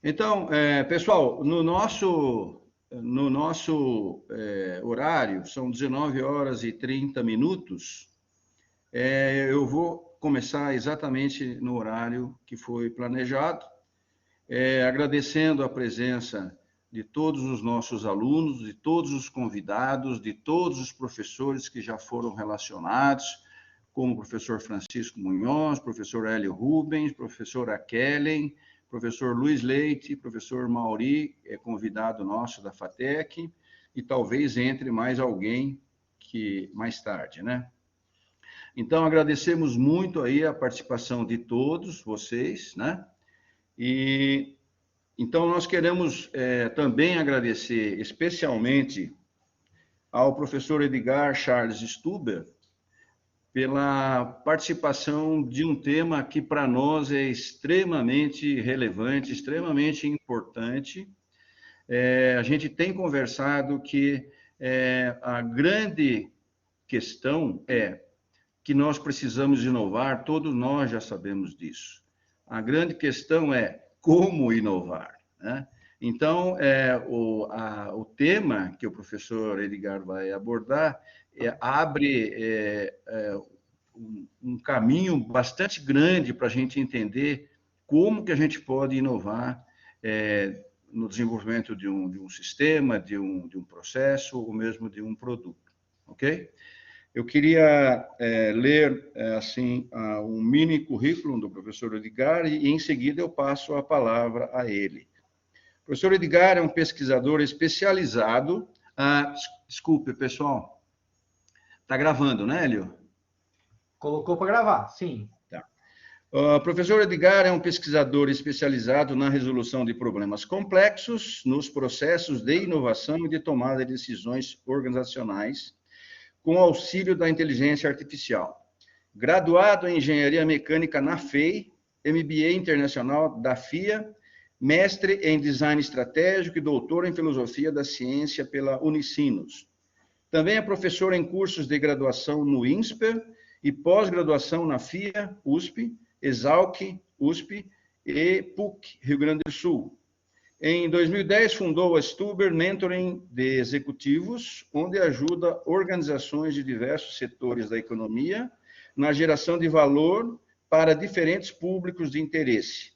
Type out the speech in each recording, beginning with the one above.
Então, pessoal, no nosso horário, são 19 horas e 30 minutos, eu vou começar exatamente no horário que foi planejado, agradecendo a presença de todos os nossos alunos, de todos os convidados, de todos os professores que já foram relacionados, como o professor Francisco Munhoz, professor Hélio Rubens, professora Kellen, professor Luiz Leite, professor Mauri, convidado nosso da FATEC, e talvez entre mais alguém que mais tarde, né? Então, agradecemos muito aí a participação de todos vocês, né? E então nós queremos também agradecer especialmente ao professor Edgar Charles Stuber pela participação de um tema que para nós é extremamente relevante, extremamente importante. A gente tem conversado que a grande questão é que nós precisamos inovar, todos nós já sabemos disso. A grande questão é como inovar, né? Então, o tema que o professor Edgar vai abordar abre um caminho bastante grande para a gente entender como que a gente pode inovar no desenvolvimento de um sistema, de um processo, ou mesmo de um produto, ok? Eu queria ler, assim, um mini currículo do professor Edgar e, em seguida, eu passo a palavra a ele. O professor Edgar é um pesquisador especializado... desculpe, pessoal. Está gravando, né, Hélio? Colocou para gravar, sim. Tá. O professor Edgar é um pesquisador especializado na resolução de problemas complexos, nos processos de inovação e de tomada de decisões organizacionais, com auxílio da inteligência artificial. Graduado em Engenharia Mecânica na FEI, MBA Internacional da FIA, mestre em Design Estratégico e doutor em Filosofia da Ciência pela Unicinos. Também é professor em cursos de graduação no INSPER e pós-graduação na FIA, USP, Exalc, USP e PUC, Rio Grande do Sul. Em 2010, fundou a Stuber Mentoring de Executivos, onde ajuda organizações de diversos setores da economia na geração de valor para diferentes públicos de interesse.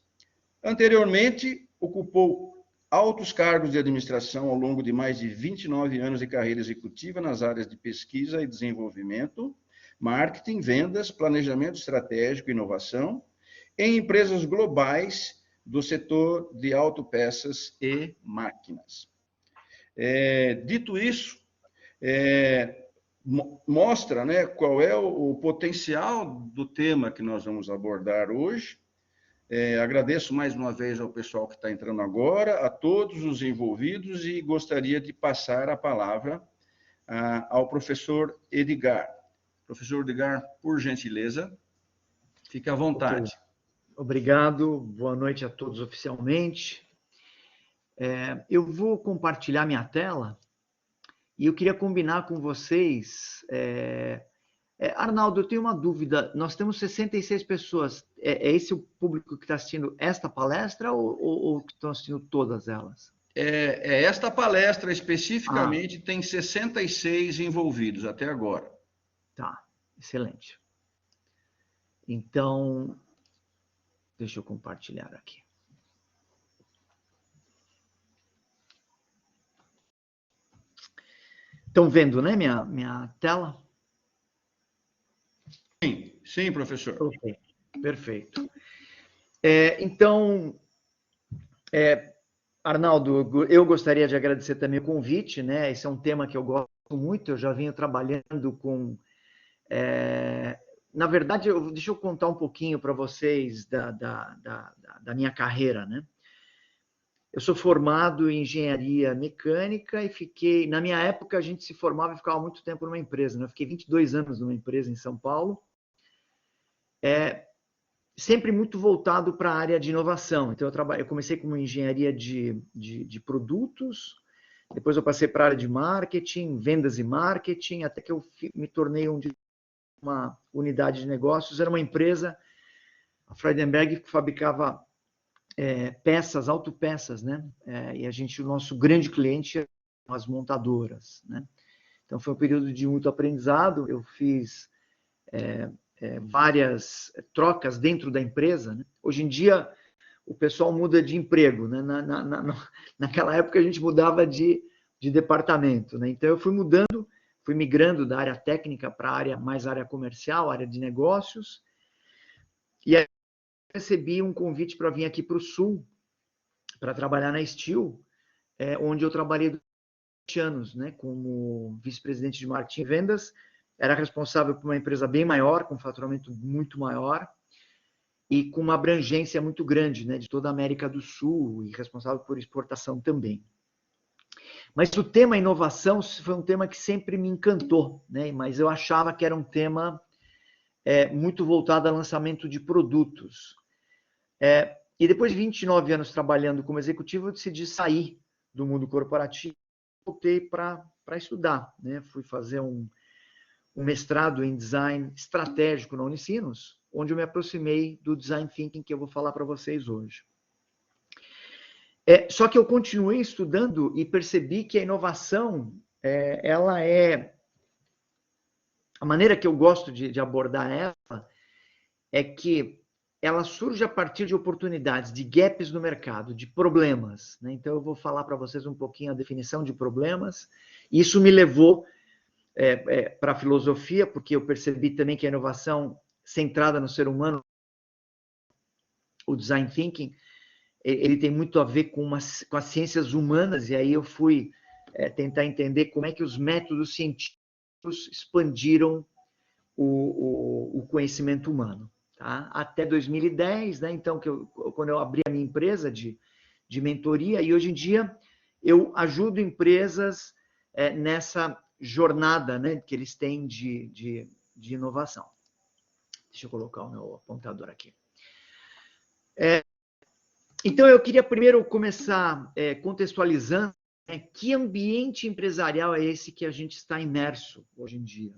Anteriormente, ocupou altos cargos de administração ao longo de mais de 29 anos de carreira executiva nas áreas de pesquisa e desenvolvimento, marketing, vendas, planejamento estratégico e inovação, em empresas globais do setor de autopeças e máquinas. Dito isso, mostra, né, qual é o potencial do tema que nós vamos abordar hoje. Agradeço mais uma vez ao pessoal que está entrando agora, a todos os envolvidos, e gostaria de passar a palavra ao professor Edgar. Professor Edgar, por gentileza, fique à vontade. Okay. Obrigado, boa noite a todos oficialmente. Eu vou compartilhar minha tela e eu queria combinar com vocês. Arnaldo, eu tenho uma dúvida. Nós temos 66 pessoas. É esse o público que está assistindo esta palestra ou que estão assistindo todas elas? Esta palestra especificamente tem 66 envolvidos até agora. Tá, excelente. Então, deixa eu compartilhar aqui. Estão vendo, né, minha tela? Sim, professor. Ok, perfeito. Então, Arnaldo, eu gostaria de agradecer também o convite, né? Esse é um tema que eu gosto muito, eu já venho trabalhando com... Na verdade, deixa eu contar um pouquinho para vocês da minha carreira, né? Eu sou formado em engenharia mecânica e fiquei... Na minha época, a gente se formava e ficava muito tempo numa empresa, né? Eu fiquei 22 anos numa empresa em São Paulo, sempre muito voltado para a área de inovação. Então, eu comecei com engenharia de produtos, depois eu passei para a área de marketing, vendas e marketing, até que eu me tornei uma unidade de negócios. Era uma empresa, a Freudenberg, que fabricava peças, autopeças, né? E o nosso grande cliente é as montadoras, né? Então, foi um período de muito aprendizado. Eu fiz várias trocas dentro da empresa, né? Hoje em dia, o pessoal muda de emprego, né? Naquela época, a gente mudava de departamento, né? Então, eu fui mudando, fui migrando da área técnica para mais área comercial, área de negócios. E aí, recebi um convite para vir aqui para o Sul, para trabalhar na Steel, onde eu trabalhei durante 20 anos, né, como vice-presidente de marketing e vendas. Era responsável por uma empresa bem maior, com faturamento muito maior, e com uma abrangência muito grande, né, de toda a América do Sul, e responsável por exportação também. Mas o tema inovação foi um tema que sempre me encantou, né, mas eu achava que era um tema muito voltado ao lançamento de produtos. E depois de 29 anos trabalhando como executivo, eu decidi sair do mundo corporativo e voltei para estudar, né? Fui fazer um mestrado em design estratégico na Unicinos, onde eu me aproximei do design thinking que eu vou falar para vocês hoje. Só que eu continuei estudando e percebi que a inovação, ela a maneira que eu gosto de abordar ela é que ela surge a partir de oportunidades, de gaps no mercado, de problemas, né? Então, eu vou falar para vocês um pouquinho a definição de problemas. Isso me levou para a filosofia, porque eu percebi também que a inovação centrada no ser humano, o design thinking, ele tem muito a ver com as ciências humanas, e aí eu fui tentar entender como é que os métodos científicos expandiram o conhecimento humano. Tá? Até 2010, né? Então, quando eu abri a minha empresa de mentoria, e hoje em dia eu ajudo empresas nessa jornada, né, que eles têm de inovação. Deixa eu colocar o meu apontador aqui. Então, eu queria primeiro começar contextualizando que ambiente empresarial é esse que a gente está imerso hoje em dia.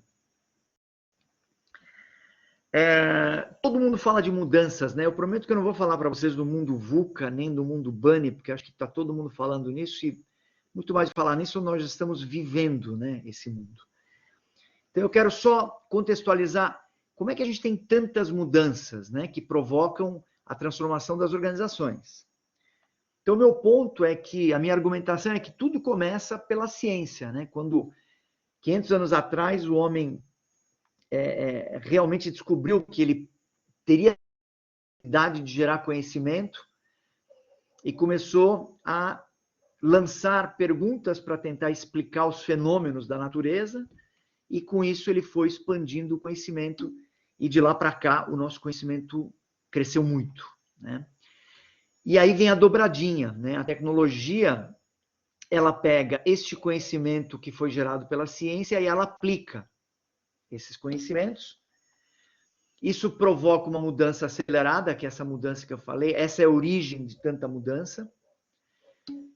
Todo mundo fala de mudanças, né? Eu prometo que eu não vou falar para vocês do mundo VUCA, nem do mundo BUNNY, porque acho que está todo mundo falando nisso, e muito mais de falar nisso, nós estamos vivendo, né, esse mundo. Então, eu quero só contextualizar como é que a gente tem tantas mudanças, né, que provocam a transformação das organizações. Então, o meu ponto é que, a minha argumentação é que tudo começa pela ciência, né? Quando, 500 anos atrás, o homem realmente descobriu que ele teria a capacidade de gerar conhecimento e começou a lançar perguntas para tentar explicar os fenômenos da natureza, e com isso ele foi expandindo o conhecimento, e de lá para cá o nosso conhecimento cresceu muito, né? E aí vem a dobradinha, né? A tecnologia, ela pega este conhecimento que foi gerado pela ciência e ela aplica esses conhecimentos. Isso provoca uma mudança acelerada, que é essa mudança que eu falei, essa é a origem de tanta mudança.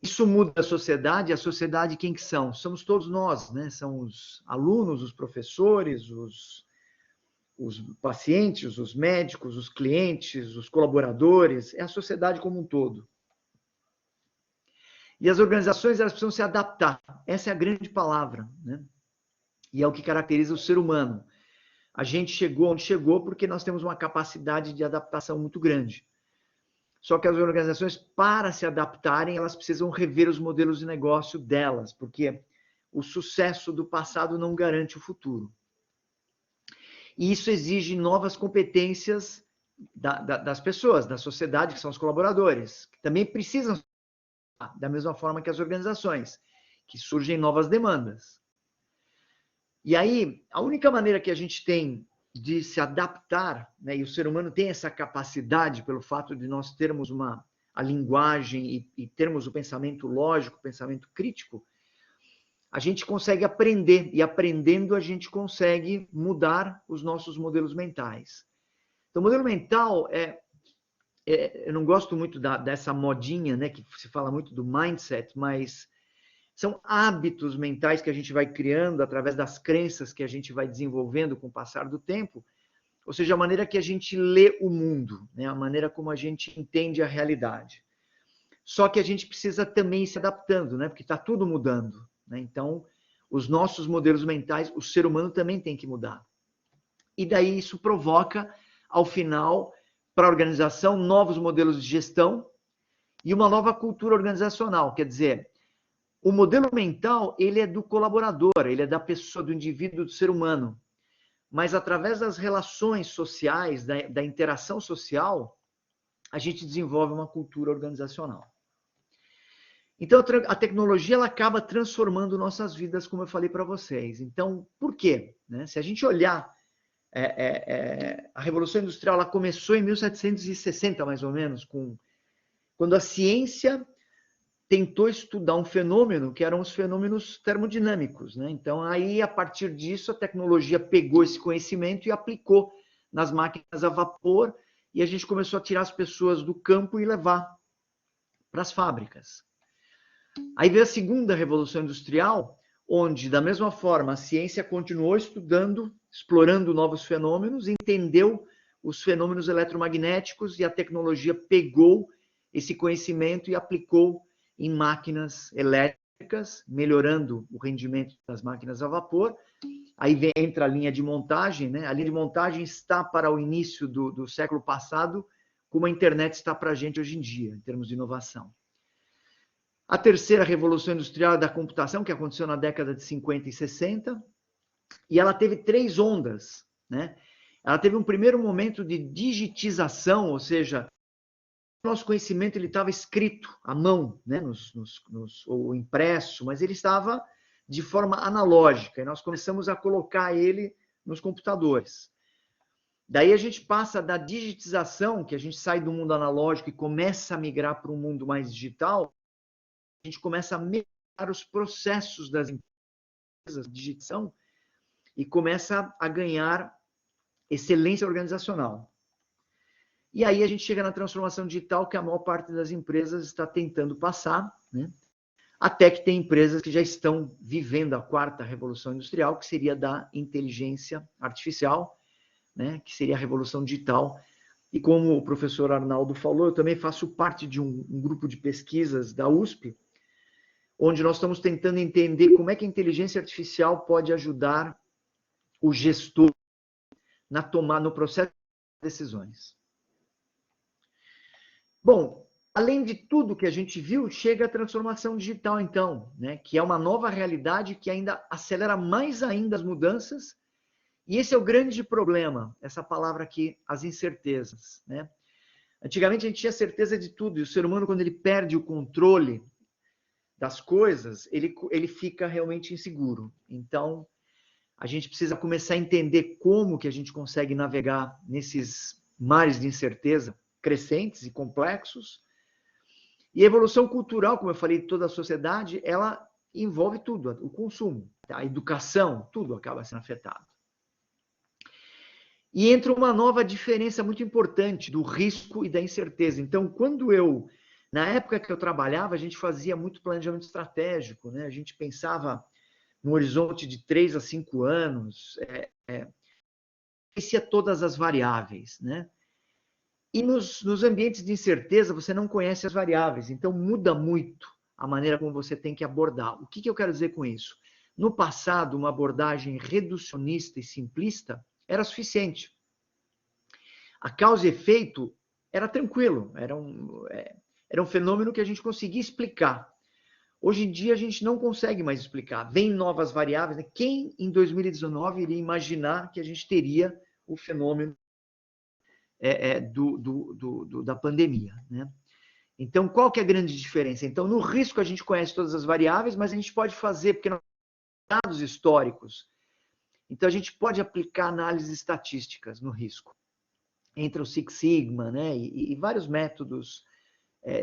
Isso muda a sociedade quem que são? Somos todos nós, né? São os alunos, os professores, os pacientes, os médicos, os clientes, os colaboradores, é a sociedade como um todo. E as organizações, elas precisam se adaptar, essa é a grande palavra, né? E é o que caracteriza o ser humano. A gente chegou onde chegou porque nós temos uma capacidade de adaptação muito grande. Só que as organizações, para se adaptarem, elas precisam rever os modelos de negócio delas, porque o sucesso do passado não garante o futuro. E isso exige novas competências das pessoas, da sociedade, que são os colaboradores, que também precisam, da mesma forma que as organizações, que surgem novas demandas. E aí, a única maneira que a gente tem de se adaptar, né, e o ser humano tem essa capacidade pelo fato de nós termos a linguagem e termos o pensamento lógico, o pensamento crítico, a gente consegue aprender, e aprendendo a gente consegue mudar os nossos modelos mentais. Então, o modelo mental eu não gosto muito dessa modinha, né, que se fala muito do mindset, mas são hábitos mentais que a gente vai criando através das crenças que a gente vai desenvolvendo com o passar do tempo, ou seja, a maneira que a gente lê o mundo, né? A maneira como a gente entende a realidade. Só que a gente precisa também ir se adaptando, né? Porque está tudo mudando, né? Então, os nossos modelos mentais, o ser humano também tem que mudar. E daí isso provoca, ao final, para a organização, novos modelos de gestão e uma nova cultura organizacional. Quer dizer, o modelo mental, ele é do colaborador, ele é da pessoa, do indivíduo, do ser humano. Mas através das relações sociais, da interação social, a gente desenvolve uma cultura organizacional. Então, a tecnologia ela acaba transformando nossas vidas, como eu falei para vocês. Então, por quê? Né? Se a gente olhar, a Revolução Industrial ela começou em 1760, mais ou menos, quando a ciência tentou estudar um fenômeno que eram os fenômenos termodinâmicos, né? Então, aí, a partir disso, a tecnologia pegou esse conhecimento e aplicou nas máquinas a vapor, e a gente começou a tirar as pessoas do campo e levar para as fábricas. Aí veio a segunda Revolução Industrial, onde, da mesma forma, a ciência continuou estudando, explorando novos fenômenos, entendeu os fenômenos eletromagnéticos e a tecnologia pegou esse conhecimento e aplicou em máquinas elétricas, melhorando o rendimento das máquinas a vapor. Aí entra a linha de montagem, né? A linha de montagem está para o início do século passado, como a internet está para a gente hoje em dia, em termos de inovação. A terceira revolução industrial é da computação, que aconteceu na década de 50 e 60, e ela teve 3 ondas, né? Ela teve um primeiro momento de digitização, ou seja, o nosso conhecimento ele estava escrito à mão, né? Ou impresso, mas ele estava de forma analógica, e nós começamos a colocar ele nos computadores. Daí a gente passa da digitização, que a gente sai do mundo analógico e começa a migrar para um mundo mais digital, a gente começa a melhorar os processos das empresas de digitação e começa a ganhar excelência organizacional. E aí a gente chega na transformação digital que a maior parte das empresas está tentando passar, né? Até que tem empresas que já estão vivendo a quarta revolução industrial, que seria da inteligência artificial, né? Que seria a revolução digital. E como o professor Arnaldo falou, eu também faço parte de um grupo de pesquisas da USP, onde nós estamos tentando entender como é que a inteligência artificial pode ajudar o gestor no processo de decisões. Bom, além de tudo que a gente viu, chega a transformação digital, então, né? Que é uma nova realidade que ainda acelera mais ainda as mudanças. E esse é o grande problema, essa palavra aqui, as incertezas, né? Antigamente a gente tinha certeza de tudo, e o ser humano, quando ele perde o controle das coisas, ele fica realmente inseguro. Então, a gente precisa começar a entender como que a gente consegue navegar nesses mares de incerteza crescentes e complexos. E a evolução cultural, como eu falei, de toda a sociedade, ela envolve tudo, o consumo, a educação, tudo acaba sendo afetado. E entra uma nova diferença muito importante do risco e da incerteza. Então, na época que eu trabalhava, a gente fazia muito planejamento estratégico, né? A gente pensava no horizonte de 3 a 5 anos, conhecia todas as variáveis, né? E nos ambientes de incerteza, você não conhece as variáveis, então muda muito a maneira como você tem que abordar. O que eu quero dizer com isso? No passado, uma abordagem reducionista e simplista era suficiente. A causa e efeito era tranquilo, era um fenômeno que a gente conseguia explicar. Hoje em dia, a gente não consegue mais explicar. Vem novas variáveis, né? Quem, em 2019, iria imaginar que a gente teria o fenômeno da pandemia, né? Então, qual que é a grande diferença? Então, no risco, a gente conhece todas as variáveis, mas a gente pode fazer, porque nós temos dados históricos, então a gente pode aplicar análises estatísticas no risco. Entra o Six Sigma, né? E vários métodos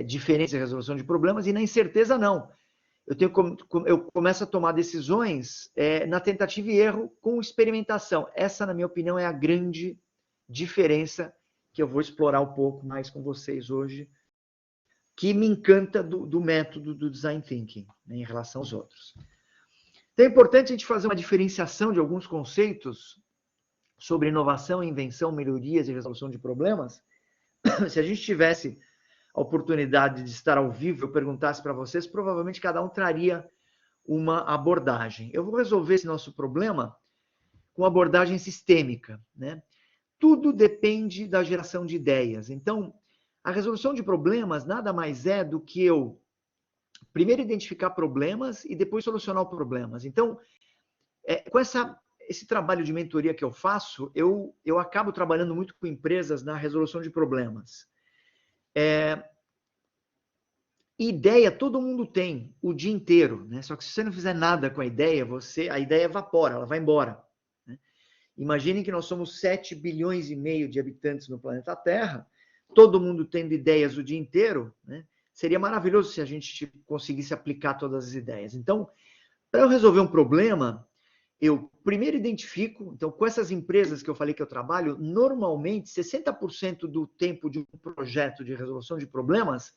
diferentes de resolução de problemas, e na incerteza, não. Eu começo a tomar decisões na tentativa e erro com experimentação. Essa, na minha opinião, é a grande diferença que eu vou explorar um pouco mais com vocês hoje, que me encanta do método do Design Thinking, né, em relação aos outros. Então é importante a gente fazer uma diferenciação de alguns conceitos sobre inovação, invenção, melhorias e resolução de problemas, se a gente tivesse a oportunidade de estar ao vivo, eu perguntasse para vocês, provavelmente cada um traria uma abordagem. Eu vou resolver esse nosso problema com abordagem sistêmica, né? Tudo depende da geração de ideias. Então, a resolução de problemas nada mais é do que eu primeiro identificar problemas e depois solucionar os problemas. Então, com esse trabalho de mentoria que eu faço, eu acabo trabalhando muito com empresas na resolução de problemas. Ideia todo mundo tem o dia inteiro, né? Só que se você não fizer nada com a ideia evapora, ela vai embora. Né? Imaginem que nós somos 7 bilhões e meio de habitantes no planeta Terra, todo mundo tendo ideias o dia inteiro, né? Seria maravilhoso se a gente conseguisse aplicar todas as ideias. Então, para eu resolver um problema, eu primeiro identifico, então, com essas empresas que eu falei que eu trabalho, normalmente 60% do tempo de um projeto de resolução de problemas,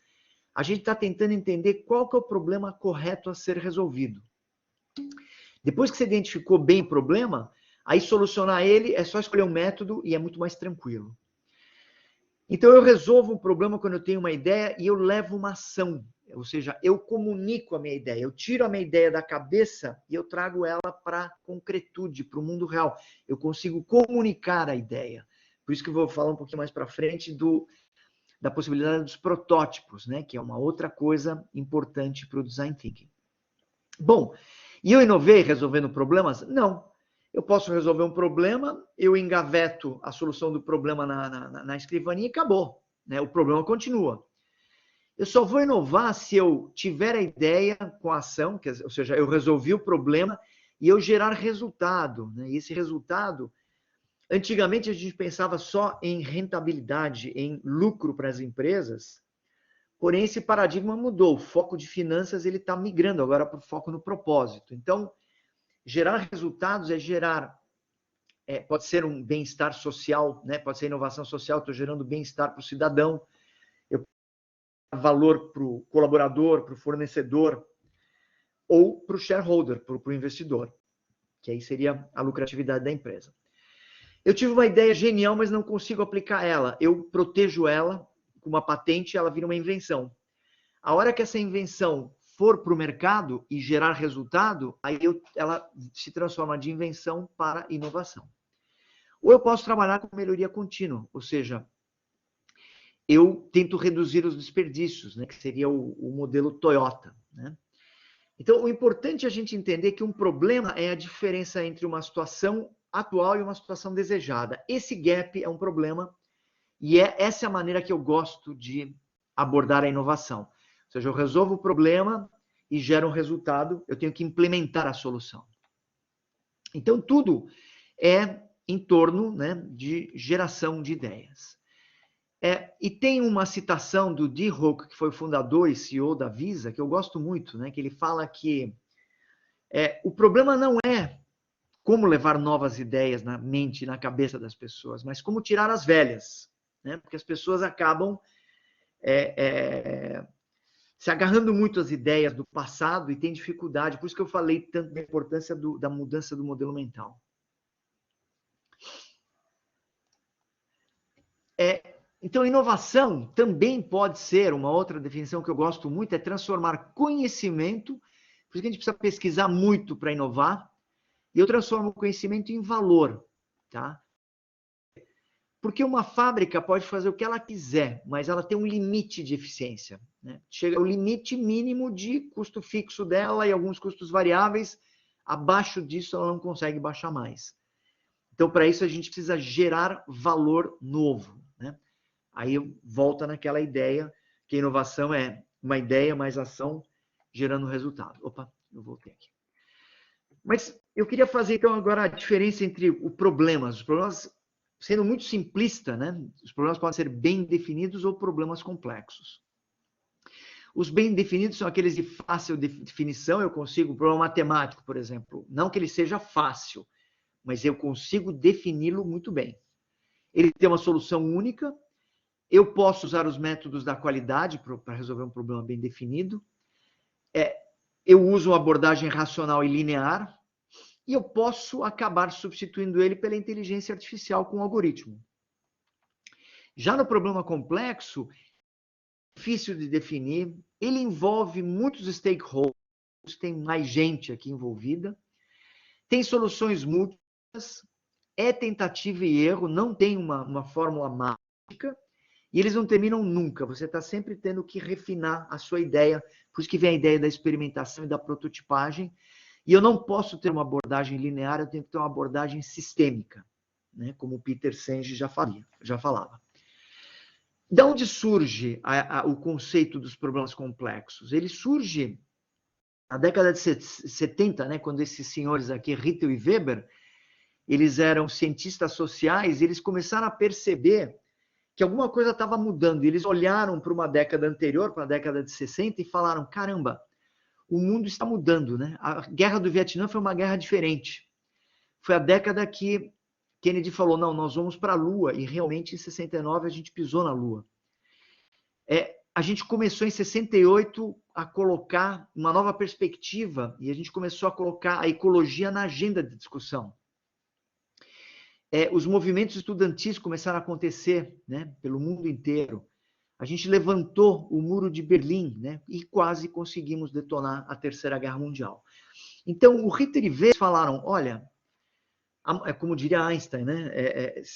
a gente está tentando entender qual que é o problema correto a ser resolvido. Depois que você identificou bem o problema, aí solucionar ele é só escolher um método e é muito mais tranquilo. Então, eu resolvo um problema quando eu tenho uma ideia e eu levo uma ação. Ou seja, eu comunico a minha ideia. Eu tiro a minha ideia da cabeça e eu trago ela para a concretude, para o mundo real. Eu consigo comunicar a ideia. Por isso que eu vou falar um pouquinho mais para frente da possibilidade dos protótipos, né? Que é uma outra coisa importante para o Design Thinking. Bom, e eu inovei resolvendo problemas? Não. Eu posso resolver um problema, eu engaveto a solução do problema na escrivaninha e acabou. Né? O problema continua. Eu só vou inovar se eu tiver a ideia com a ação, ou seja, eu resolvi o problema e eu gerar resultado. Né? E esse resultado, antigamente a gente pensava só em rentabilidade, em lucro para as empresas, porém esse paradigma mudou. O foco de finanças ele está migrando agora para o foco no propósito. Então, gerar resultados é gerar, pode ser um bem-estar social, né? Pode ser inovação social, estou gerando bem-estar para o cidadão, eu valor para o colaborador, para o fornecedor, ou para o shareholder, para o investidor, que aí seria a lucratividade da empresa. Eu tive uma ideia genial, mas não consigo aplicar ela. Eu protejo ela com uma patente, ela vira uma invenção. A hora que essa invenção for para o mercado e gerar resultado, aí ela se transforma de invenção para inovação. Ou eu posso trabalhar com melhoria contínua, ou seja, eu tento reduzir os desperdícios, né, que seria o modelo Toyota. Né? Então, o importante é a gente entender que um problema é a diferença entre uma situação atual e uma situação desejada. Esse gap é um problema e essa é a maneira que eu gosto de abordar a inovação. Ou seja, eu resolvo o problema e gero um resultado, eu tenho que implementar a solução. Então, tudo é em torno, né, de geração de ideias. E tem uma citação do Dee Hock, que foi o fundador e CEO da Visa, que eu gosto muito, né, que ele fala que o problema não é como levar novas ideias na mente, na cabeça das pessoas, mas como tirar as velhas, né? Porque as pessoas acabam se agarrando muito às ideias do passado e tem dificuldade. Por isso que eu falei tanto da importância da mudança do modelo mental. Então, inovação também pode ser, uma outra definição que eu gosto muito, é transformar conhecimento, por isso que a gente precisa pesquisar muito para inovar, e eu transformo o conhecimento em valor, tá? Porque uma fábrica pode fazer o que ela quiser, mas ela tem um limite de eficiência. Né? Chega ao limite mínimo de custo fixo dela e alguns custos variáveis, abaixo disso ela não consegue baixar mais. Então, para isso, a gente precisa gerar valor novo. Né? Aí volta naquela ideia que a inovação é uma ideia mais ação gerando resultado. Opa, eu voltei aqui. Mas eu queria fazer, então, agora a diferença entre os problemas sendo muito simplista, né? Os problemas podem ser bem definidos ou problemas complexos. Os bem definidos são aqueles de fácil definição, eu consigo, problema matemático, por exemplo, não que ele seja fácil, mas eu consigo defini-lo muito bem. Ele tem uma solução única, eu posso usar os métodos da qualidade para resolver um problema bem definido, eu uso uma abordagem racional e linear, e eu posso acabar substituindo ele pela inteligência artificial com o algoritmo. Já no problema complexo, difícil de definir, ele envolve muitos stakeholders, tem mais gente aqui envolvida, tem soluções múltiplas, é tentativa e erro, não tem uma fórmula mágica, e eles não terminam nunca, você está sempre tendo que refinar a sua ideia, por isso que vem a ideia da experimentação e da prototipagem, e eu não posso ter uma abordagem linear, eu tenho que ter uma abordagem sistêmica, né? Como o Peter Senge já falava. De onde surge o conceito dos problemas complexos? Ele surge na década de 70, né, quando esses senhores aqui, Rittel e Weber, eles eram cientistas sociais, e eles começaram a perceber que alguma coisa estava mudando. E eles olharam para uma década anterior, para a década de 60, e falaram, caramba, o mundo está mudando, né? A guerra do Vietnã foi uma guerra diferente. Foi a década que Kennedy falou, não, nós vamos para a Lua, e realmente em 69 a gente pisou na Lua. A gente começou em 68 a colocar uma nova perspectiva, e a gente começou a colocar a ecologia na agenda de discussão. Os movimentos estudantis começaram a acontecer, né, pelo mundo inteiro. A gente levantou o muro de Berlim, né, e quase conseguimos detonar a Terceira Guerra Mundial. Então, o Ritter e Weiss falaram, olha, como diria Einstein, né,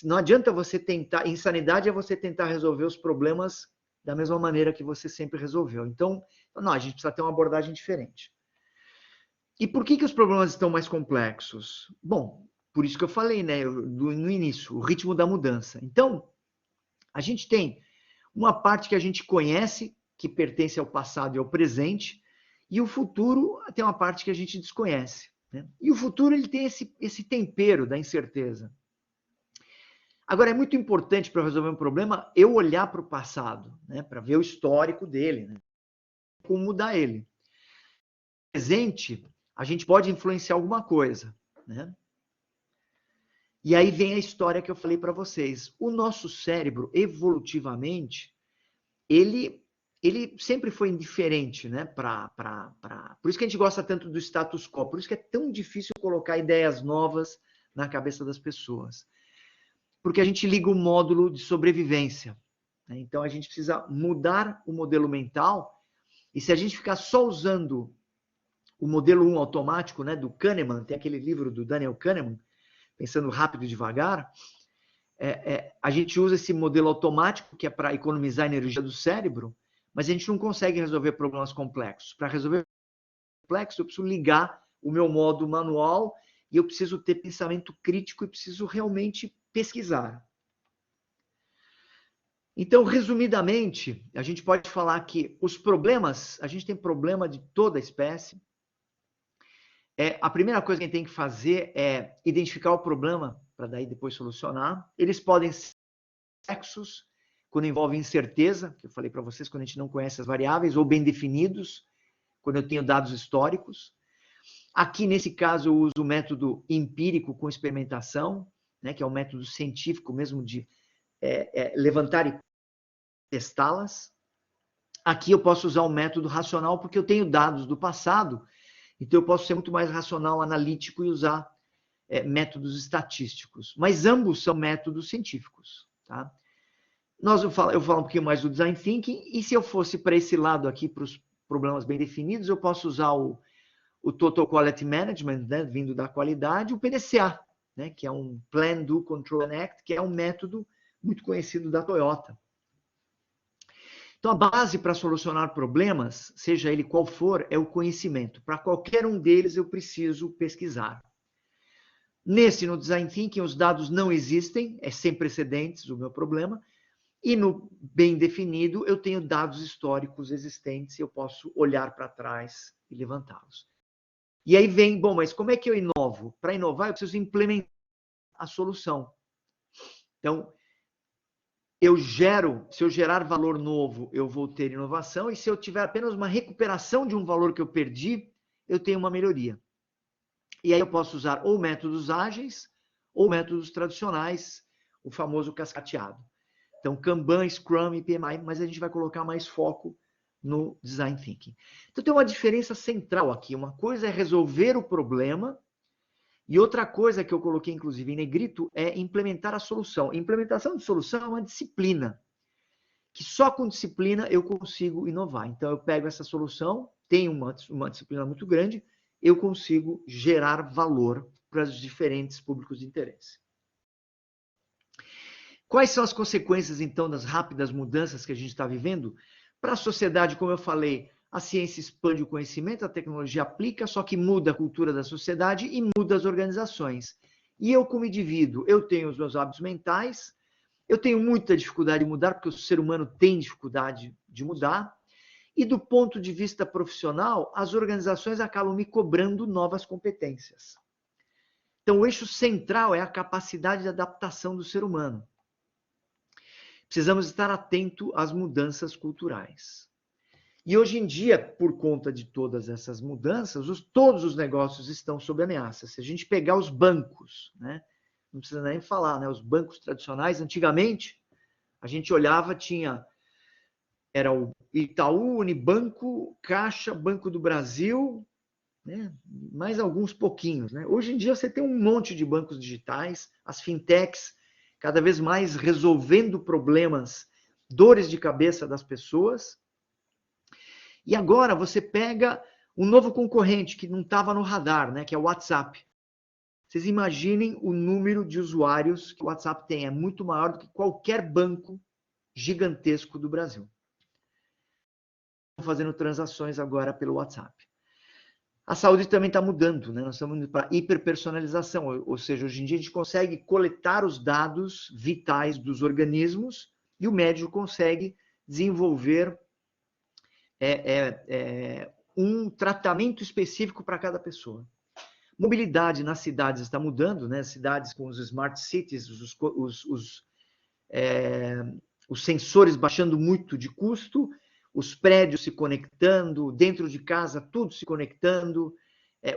não adianta você tentar, insanidade é você tentar resolver os problemas da mesma maneira que você sempre resolveu. Então, não, a gente precisa ter uma abordagem diferente. E por que os problemas estão mais complexos? Bom, por isso que eu falei, né, no início, o ritmo da mudança. Então, a gente tem uma parte que a gente conhece, que pertence ao passado e ao presente, e o futuro tem uma parte que a gente desconhece, né? E o futuro ele tem esse tempero da incerteza. Agora, é muito importante para resolver um problema eu olhar para o passado, né, para ver o histórico dele, né, como mudar ele. No presente, a gente pode influenciar alguma coisa, né? E aí vem a história que eu falei para vocês. O nosso cérebro, evolutivamente, ele sempre foi indiferente, né? Por isso que a gente gosta tanto do status quo, por isso que é tão difícil colocar ideias novas na cabeça das pessoas. Porque a gente liga o módulo de sobrevivência, né? Então, a gente precisa mudar o modelo mental, e se a gente ficar só usando o modelo 1 automático, né, do Kahneman, tem aquele livro do Daniel Kahneman, Pensando Rápido e Devagar, a gente usa esse modelo automático, que é para economizar a energia do cérebro, mas a gente não consegue resolver problemas complexos. Para resolver complexo, eu preciso ligar o meu modo manual e eu preciso ter pensamento crítico e preciso realmente pesquisar. Então, resumidamente, a gente pode falar que os problemas, a gente tem problema de toda a espécie. A primeira coisa que a gente tem que fazer é identificar o problema para daí depois solucionar. Eles podem ser complexos, quando envolve incerteza, que eu falei para vocês, quando a gente não conhece as variáveis, ou bem definidos, quando eu tenho dados históricos. Aqui, nesse caso, eu uso o método empírico com experimentação, né, que é um método científico mesmo de levantar e testá-las. Aqui eu posso usar o método racional, porque eu tenho dados do passado, então eu posso ser muito mais racional, analítico e usar métodos estatísticos. Mas ambos são métodos científicos, tá? Eu falo um pouquinho mais do Design Thinking, e se eu fosse para esse lado aqui, para os problemas bem definidos, eu posso usar o Total Quality Management, né, vindo da qualidade, o PDCA, né, que é um Plan, Do, Control and Act, que é um método muito conhecido da Toyota. Então, a base para solucionar problemas, seja ele qual for, é o conhecimento. Para qualquer um deles, eu preciso pesquisar. No Design Thinking, os dados não existem, é sem precedentes o meu problema, e no bem definido, eu tenho dados históricos existentes e eu posso olhar para trás e levantá-los. E aí vem, bom, mas como é que eu inovo? Para inovar, eu preciso implementar a solução. Então, se eu gerar valor novo, eu vou ter inovação, e se eu tiver apenas uma recuperação de um valor que eu perdi, eu tenho uma melhoria. E aí eu posso usar ou métodos ágeis, ou métodos tradicionais, o famoso cascateado. Então, Kanban, Scrum e PMI, mas a gente vai colocar mais foco no Design Thinking. Então, tem uma diferença central aqui. Uma coisa é resolver o problema, E outra coisa que eu coloquei, inclusive, em negrito, é implementar a solução. Implementação de solução é uma disciplina, que só com disciplina eu consigo inovar. Então, eu pego essa solução, tenho uma disciplina muito grande, eu consigo gerar valor para os diferentes públicos de interesse. Quais são as consequências, então, das rápidas mudanças que a gente está vivendo? Para a sociedade, como eu falei, a ciência expande o conhecimento, a tecnologia aplica, só que muda a cultura da sociedade e muda as organizações. E eu, como indivíduo, eu tenho os meus hábitos mentais, eu tenho muita dificuldade de mudar, porque o ser humano tem dificuldade de mudar, e do ponto de vista profissional, as organizações acabam me cobrando novas competências. Então, o eixo central é a capacidade de adaptação do ser humano. Precisamos estar atentos às mudanças culturais. E hoje em dia, por conta de todas essas mudanças, todos os negócios estão sob ameaça. Se a gente pegar os bancos, né? Não precisa nem falar, né? Os bancos tradicionais, antigamente, a gente olhava, era o Itaú, Unibanco, Caixa, Banco do Brasil, né? Mais alguns pouquinhos, né? Hoje em dia você tem um monte de bancos digitais, as fintechs cada vez mais resolvendo problemas, dores de cabeça das pessoas. E agora você pega um novo concorrente que não estava no radar, né? Que é o WhatsApp. Vocês imaginem o número de usuários que o WhatsApp tem. É muito maior do que qualquer banco gigantesco do Brasil. Estão fazendo transações agora pelo WhatsApp. A saúde também está mudando, né? Nós estamos indo para hiperpersonalização, ou seja, hoje em dia a gente consegue coletar os dados vitais dos organismos e o médico consegue desenvolver um tratamento específico para cada pessoa. Mobilidade nas cidades está mudando, né? Cidades com os smart cities, os sensores baixando muito de custo, os prédios se conectando, dentro de casa tudo se conectando,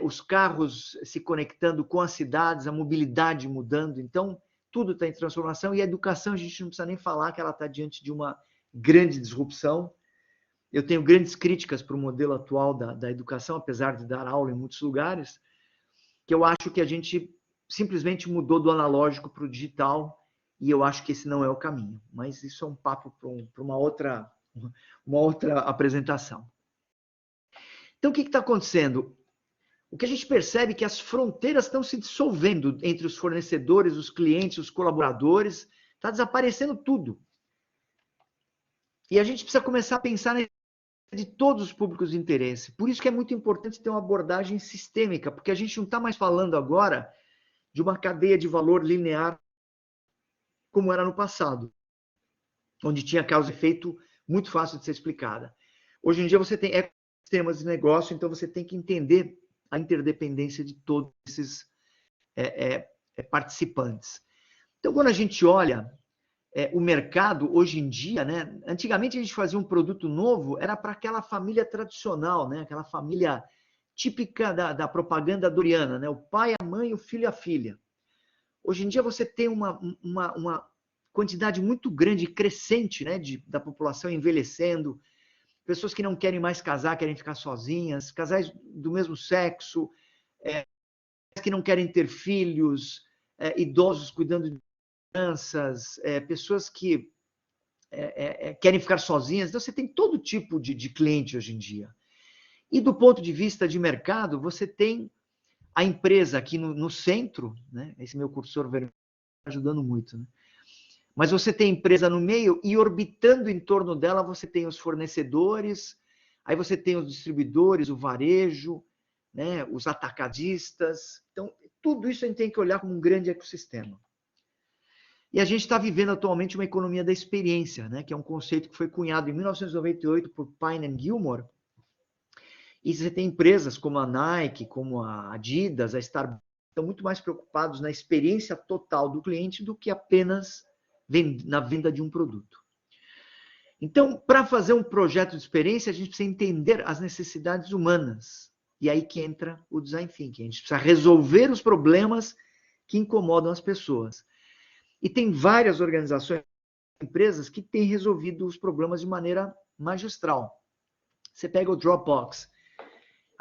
os carros se conectando com as cidades, a mobilidade mudando. Então, tudo está em transformação e a educação, a gente não precisa nem falar que ela está diante de uma grande disrupção. Eu tenho grandes críticas para o modelo atual da educação, apesar de dar aula em muitos lugares, que eu acho que a gente simplesmente mudou do analógico para o digital e eu acho que esse não é o caminho. Mas isso é um papo para uma outra apresentação. Então, o que está acontecendo? O que a gente percebe é que as fronteiras estão se dissolvendo entre os fornecedores, os clientes, os colaboradores, está desaparecendo tudo. E a gente precisa começar a pensar de todos os públicos de interesse. Por isso que é muito importante ter uma abordagem sistêmica, porque a gente não está mais falando agora de uma cadeia de valor linear como era no passado, onde tinha causa e efeito muito fácil de ser explicada. Hoje em dia você tem ecossistemas de negócio, então você tem que entender a interdependência de todos esses participantes. Então, quando a gente olha o mercado, hoje em dia, né? Antigamente a gente fazia um produto novo, era para aquela família tradicional, né? Aquela família típica da propaganda doriana, né? O pai, a mãe, o filho e a filha. Hoje em dia você tem uma quantidade muito grande, crescente, né? Da população envelhecendo, pessoas que não querem mais casar, querem ficar sozinhas, casais do mesmo sexo, que não querem ter filhos, idosos cuidando de crianças, pessoas que querem ficar sozinhas. Então, você tem todo tipo de cliente hoje em dia. E do ponto de vista de mercado, você tem a empresa aqui no centro, né? Esse meu cursor vermelho está ajudando muito, né? Mas você tem a empresa no meio e orbitando em torno dela você tem os fornecedores, aí você tem os distribuidores, o varejo, né? Os atacadistas. Então, tudo isso a gente tem que olhar como um grande ecossistema. E a gente está vivendo atualmente uma economia da experiência, né? Que é um conceito que foi cunhado em 1998 por Pine and Gilmore. E você tem empresas como a Nike, como a Adidas, a Starbucks, estão muito mais preocupados na experiência total do cliente do que apenas na venda de um produto. Então, para fazer um projeto de experiência, a gente precisa entender as necessidades humanas. E aí que entra o design thinking. A gente precisa resolver os problemas que incomodam as pessoas. E tem várias organizações, empresas que têm resolvido os problemas de maneira magistral. Você pega o Dropbox.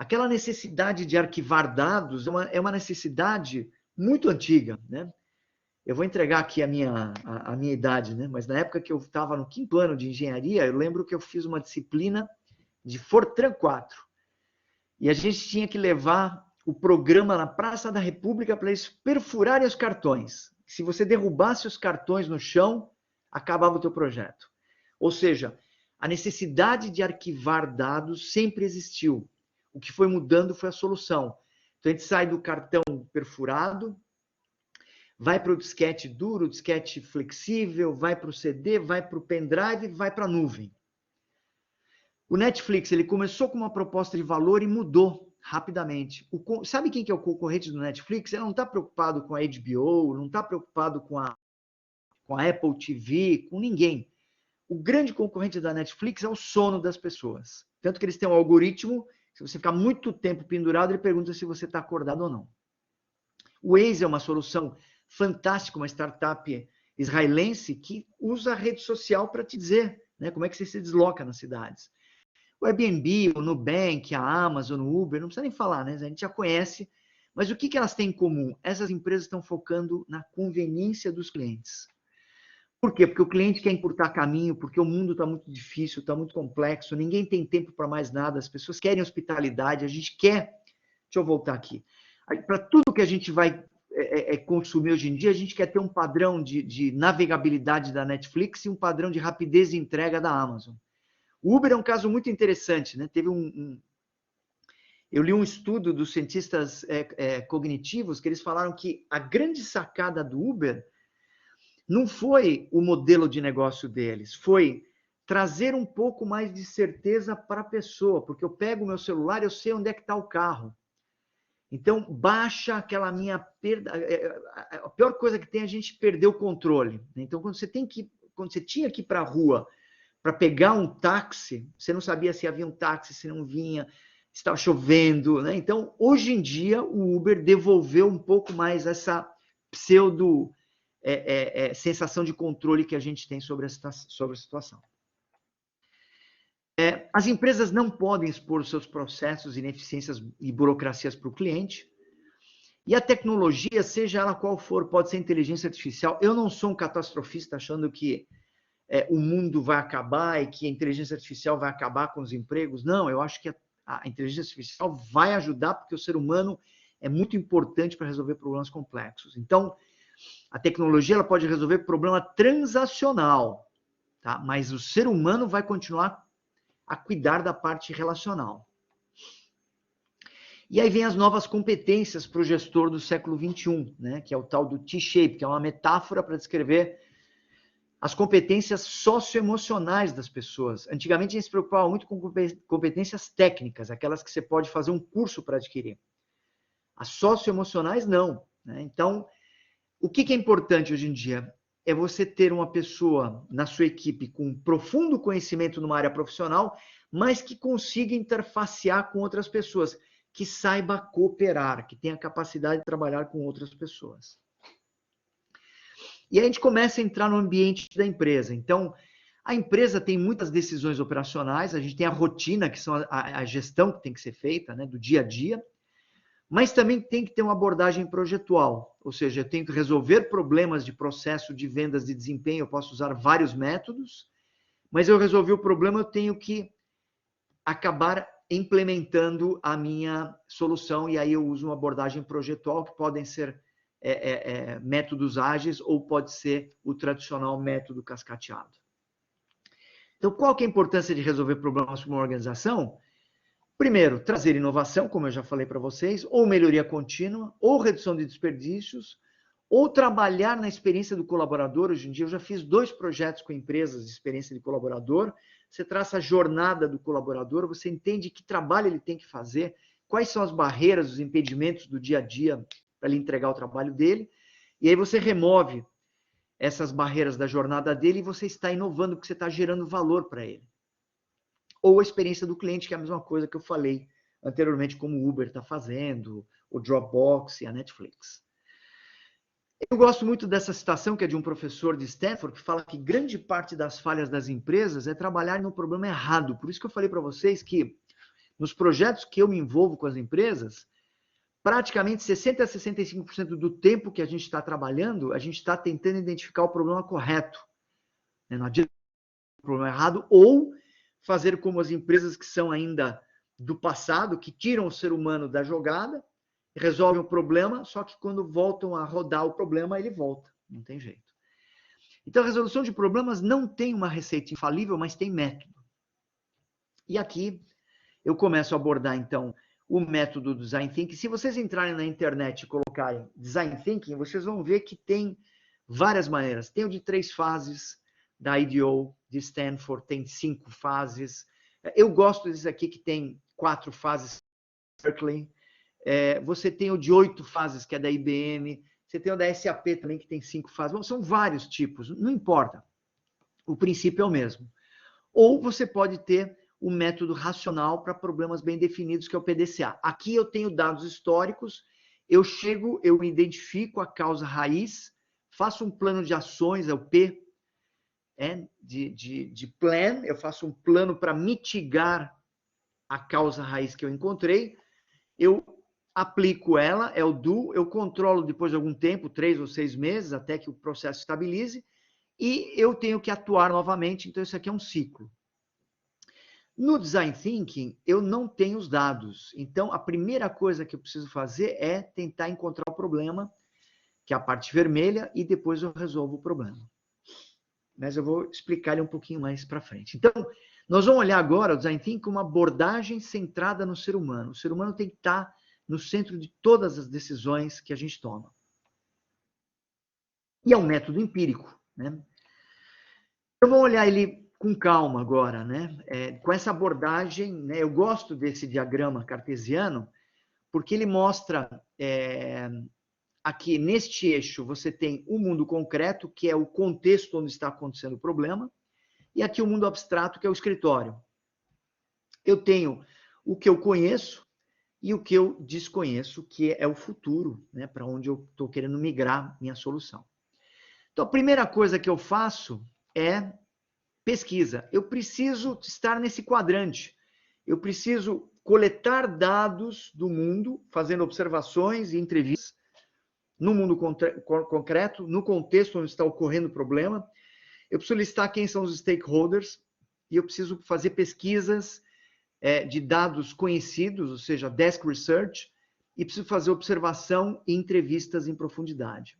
aquela necessidade de arquivar dados é uma necessidade muito antiga, né? Eu vou entregar aqui a minha idade, né? Mas na época que eu estava no 5º ano de engenharia, eu lembro que eu fiz uma disciplina de Fortran 4. E a gente tinha que levar o programa na Praça da República para eles perfurarem os cartões. Se você derrubasse os cartões no chão, acabava o teu projeto. Ou seja, a necessidade de arquivar dados sempre existiu. O que foi mudando foi a solução. Então, a gente sai do cartão perfurado, vai para o disquete duro, disquete flexível, vai para o CD, vai para o pendrive, vai para a nuvem. O Netflix, ele começou com uma proposta de valor e mudou rapidamente. Sabe quem que é o concorrente do Netflix? Ele não está preocupado com a HBO, não está preocupado com a Apple TV, com ninguém. O grande concorrente da Netflix é o sono das pessoas. Tanto que eles têm um algoritmo, se você ficar muito tempo pendurado, ele pergunta se você está acordado ou não. O Waze é uma solução fantástica, uma startup israelense que usa a rede social para te dizer, né, como é que você se desloca nas cidades. O Airbnb, o Nubank, a Amazon, o Uber, não precisa nem falar, né? A gente já conhece. Mas o que elas têm em comum? Essas empresas estão focando na conveniência dos clientes. Por quê? Porque o cliente quer encurtar caminho, porque o mundo está muito difícil, está muito complexo, ninguém tem tempo para mais nada, as pessoas querem hospitalidade, a gente quer... Deixa eu voltar aqui. Para tudo que a gente vai consumir hoje em dia, a gente quer ter um padrão de navegabilidade da Netflix e um padrão de rapidez de entrega da Amazon. O Uber é um caso muito interessante, né? Eu li um estudo dos cientistas cognitivos que eles falaram que a grande sacada do Uber não foi o modelo de negócio deles, foi trazer um pouco mais de certeza para a pessoa, porque eu pego o meu celular e eu sei onde é que está o carro. Então, baixa aquela minha perda. A pior coisa que tem é a gente perder o controle. Então, quando você tinha que ir para a rua para pegar um táxi, você não sabia se havia um táxi, se não vinha, se estava chovendo, né? Então, hoje em dia, o Uber devolveu um pouco mais essa pseudo sensação de controle que a gente tem sobre a situação. As empresas não podem expor os seus processos, ineficiências e burocracias para o cliente. E a tecnologia, seja ela qual for, pode ser inteligência artificial. Eu não sou um catastrofista achando que o mundo vai acabar e que a inteligência artificial vai acabar com os empregos. Não, eu acho que a inteligência artificial vai ajudar porque o ser humano é muito importante para resolver problemas complexos. Então, a tecnologia ela pode resolver problema transacional, tá? Mas o ser humano vai continuar a cuidar da parte relacional. E aí vem as novas competências para o gestor do século XXI, né? Que é o tal do T-shape, que é uma metáfora para descrever as competências socioemocionais das pessoas. Antigamente, a gente se preocupava muito com competências técnicas, aquelas que você pode fazer um curso para adquirir. As socioemocionais, não, né? Então, o que é importante hoje em dia? É você ter uma pessoa na sua equipe com profundo conhecimento numa área profissional, mas que consiga interfacear com outras pessoas, que saiba cooperar, que tenha capacidade de trabalhar com outras pessoas. E aí a gente começa a entrar no ambiente da empresa. Então, a empresa tem muitas decisões operacionais, a gente tem a rotina, que são a gestão que tem que ser feita, né, do dia a dia, mas também tem que ter uma abordagem projetual, ou seja, eu tenho que resolver problemas de processo de vendas de desempenho, eu posso usar vários métodos, mas eu resolvi o problema, eu tenho que acabar implementando a minha solução, e aí eu uso uma abordagem projetual, que podem ser métodos ágeis, ou pode ser o tradicional método cascateado. Então, qual que é a importância de resolver problemas para uma organização? Primeiro, trazer inovação, como eu já falei para vocês, ou melhoria contínua, ou redução de desperdícios, ou trabalhar na experiência do colaborador. Hoje em dia, eu já fiz 2 projetos com empresas de experiência de colaborador. Você traça a jornada do colaborador, você entende que trabalho ele tem que fazer, quais são as barreiras, os impedimentos do dia a dia para ele entregar o trabalho dele, e aí você remove essas barreiras da jornada dele e você está inovando, porque você está gerando valor para ele. Ou a experiência do cliente, que é a mesma coisa que eu falei anteriormente, como o Uber está fazendo, o Dropbox e a Netflix. Eu gosto muito dessa citação, que é de um professor de Stanford, que fala que grande parte das falhas das empresas é trabalhar no problema errado. Por isso que eu falei para vocês que nos projetos que eu me envolvo com as empresas, praticamente 60% a 65% do tempo que a gente está trabalhando, a gente está tentando identificar o problema correto. Não adianta o problema errado, ou fazer como as empresas que são ainda do passado, que tiram o ser humano da jogada, resolvem o problema, só que quando voltam a rodar o problema, ele volta. Não tem jeito. Então, a resolução de problemas não tem uma receita infalível, mas tem método. E aqui eu começo a abordar, então, o método do Design Thinking. Se vocês entrarem na internet e colocarem Design Thinking, vocês vão ver que tem várias maneiras. Tem o de 3 fases, da IDEO, de Stanford, tem 5 fases. Eu gosto desse aqui, que tem 4 fases, Berkeley. Você tem o de 8 fases, que é da IBM. Você tem o da SAP também, que tem 5 fases. Bom, são vários tipos, não importa. O princípio é o mesmo. Ou você pode ter o método racional para problemas bem definidos, que é o PDCA. Aqui eu tenho dados históricos, eu identifico a causa raiz, faço um plano de ações, é o P, de plan, eu faço um plano para mitigar a causa raiz que eu encontrei, eu aplico ela, é o do, eu controlo depois de algum tempo, 3 ou 6 meses, até que o processo estabilize, e eu tenho que atuar novamente, então isso aqui é um ciclo. No Design Thinking, eu não tenho os dados. Então, a primeira coisa que eu preciso fazer é tentar encontrar o problema, que é a parte vermelha, e depois eu resolvo o problema. Mas eu vou explicar ele um pouquinho mais para frente. Então, nós vamos olhar agora o Design Thinking como uma abordagem centrada no ser humano. O ser humano tem que estar no centro de todas as decisões que a gente toma. E é um método empírico, né? Então, vamos olhar ele com calma agora, né? Com essa abordagem, né? Eu gosto desse diagrama cartesiano, porque ele mostra aqui neste eixo você tem o mundo concreto, que é o contexto onde está acontecendo o problema, e aqui o mundo abstrato, que é o escritório. Eu tenho o que eu conheço e o que eu desconheço, que é o futuro, né? Para onde eu estou querendo migrar minha solução. Então, a primeira coisa que eu faço é pesquisa. Eu preciso estar nesse quadrante. Eu preciso coletar dados do mundo, fazendo observações e entrevistas no mundo concreto, no contexto onde está ocorrendo o problema. Eu preciso listar quem são os stakeholders e eu preciso fazer pesquisas de dados conhecidos, ou seja, desk research, e preciso fazer observação e entrevistas em profundidade.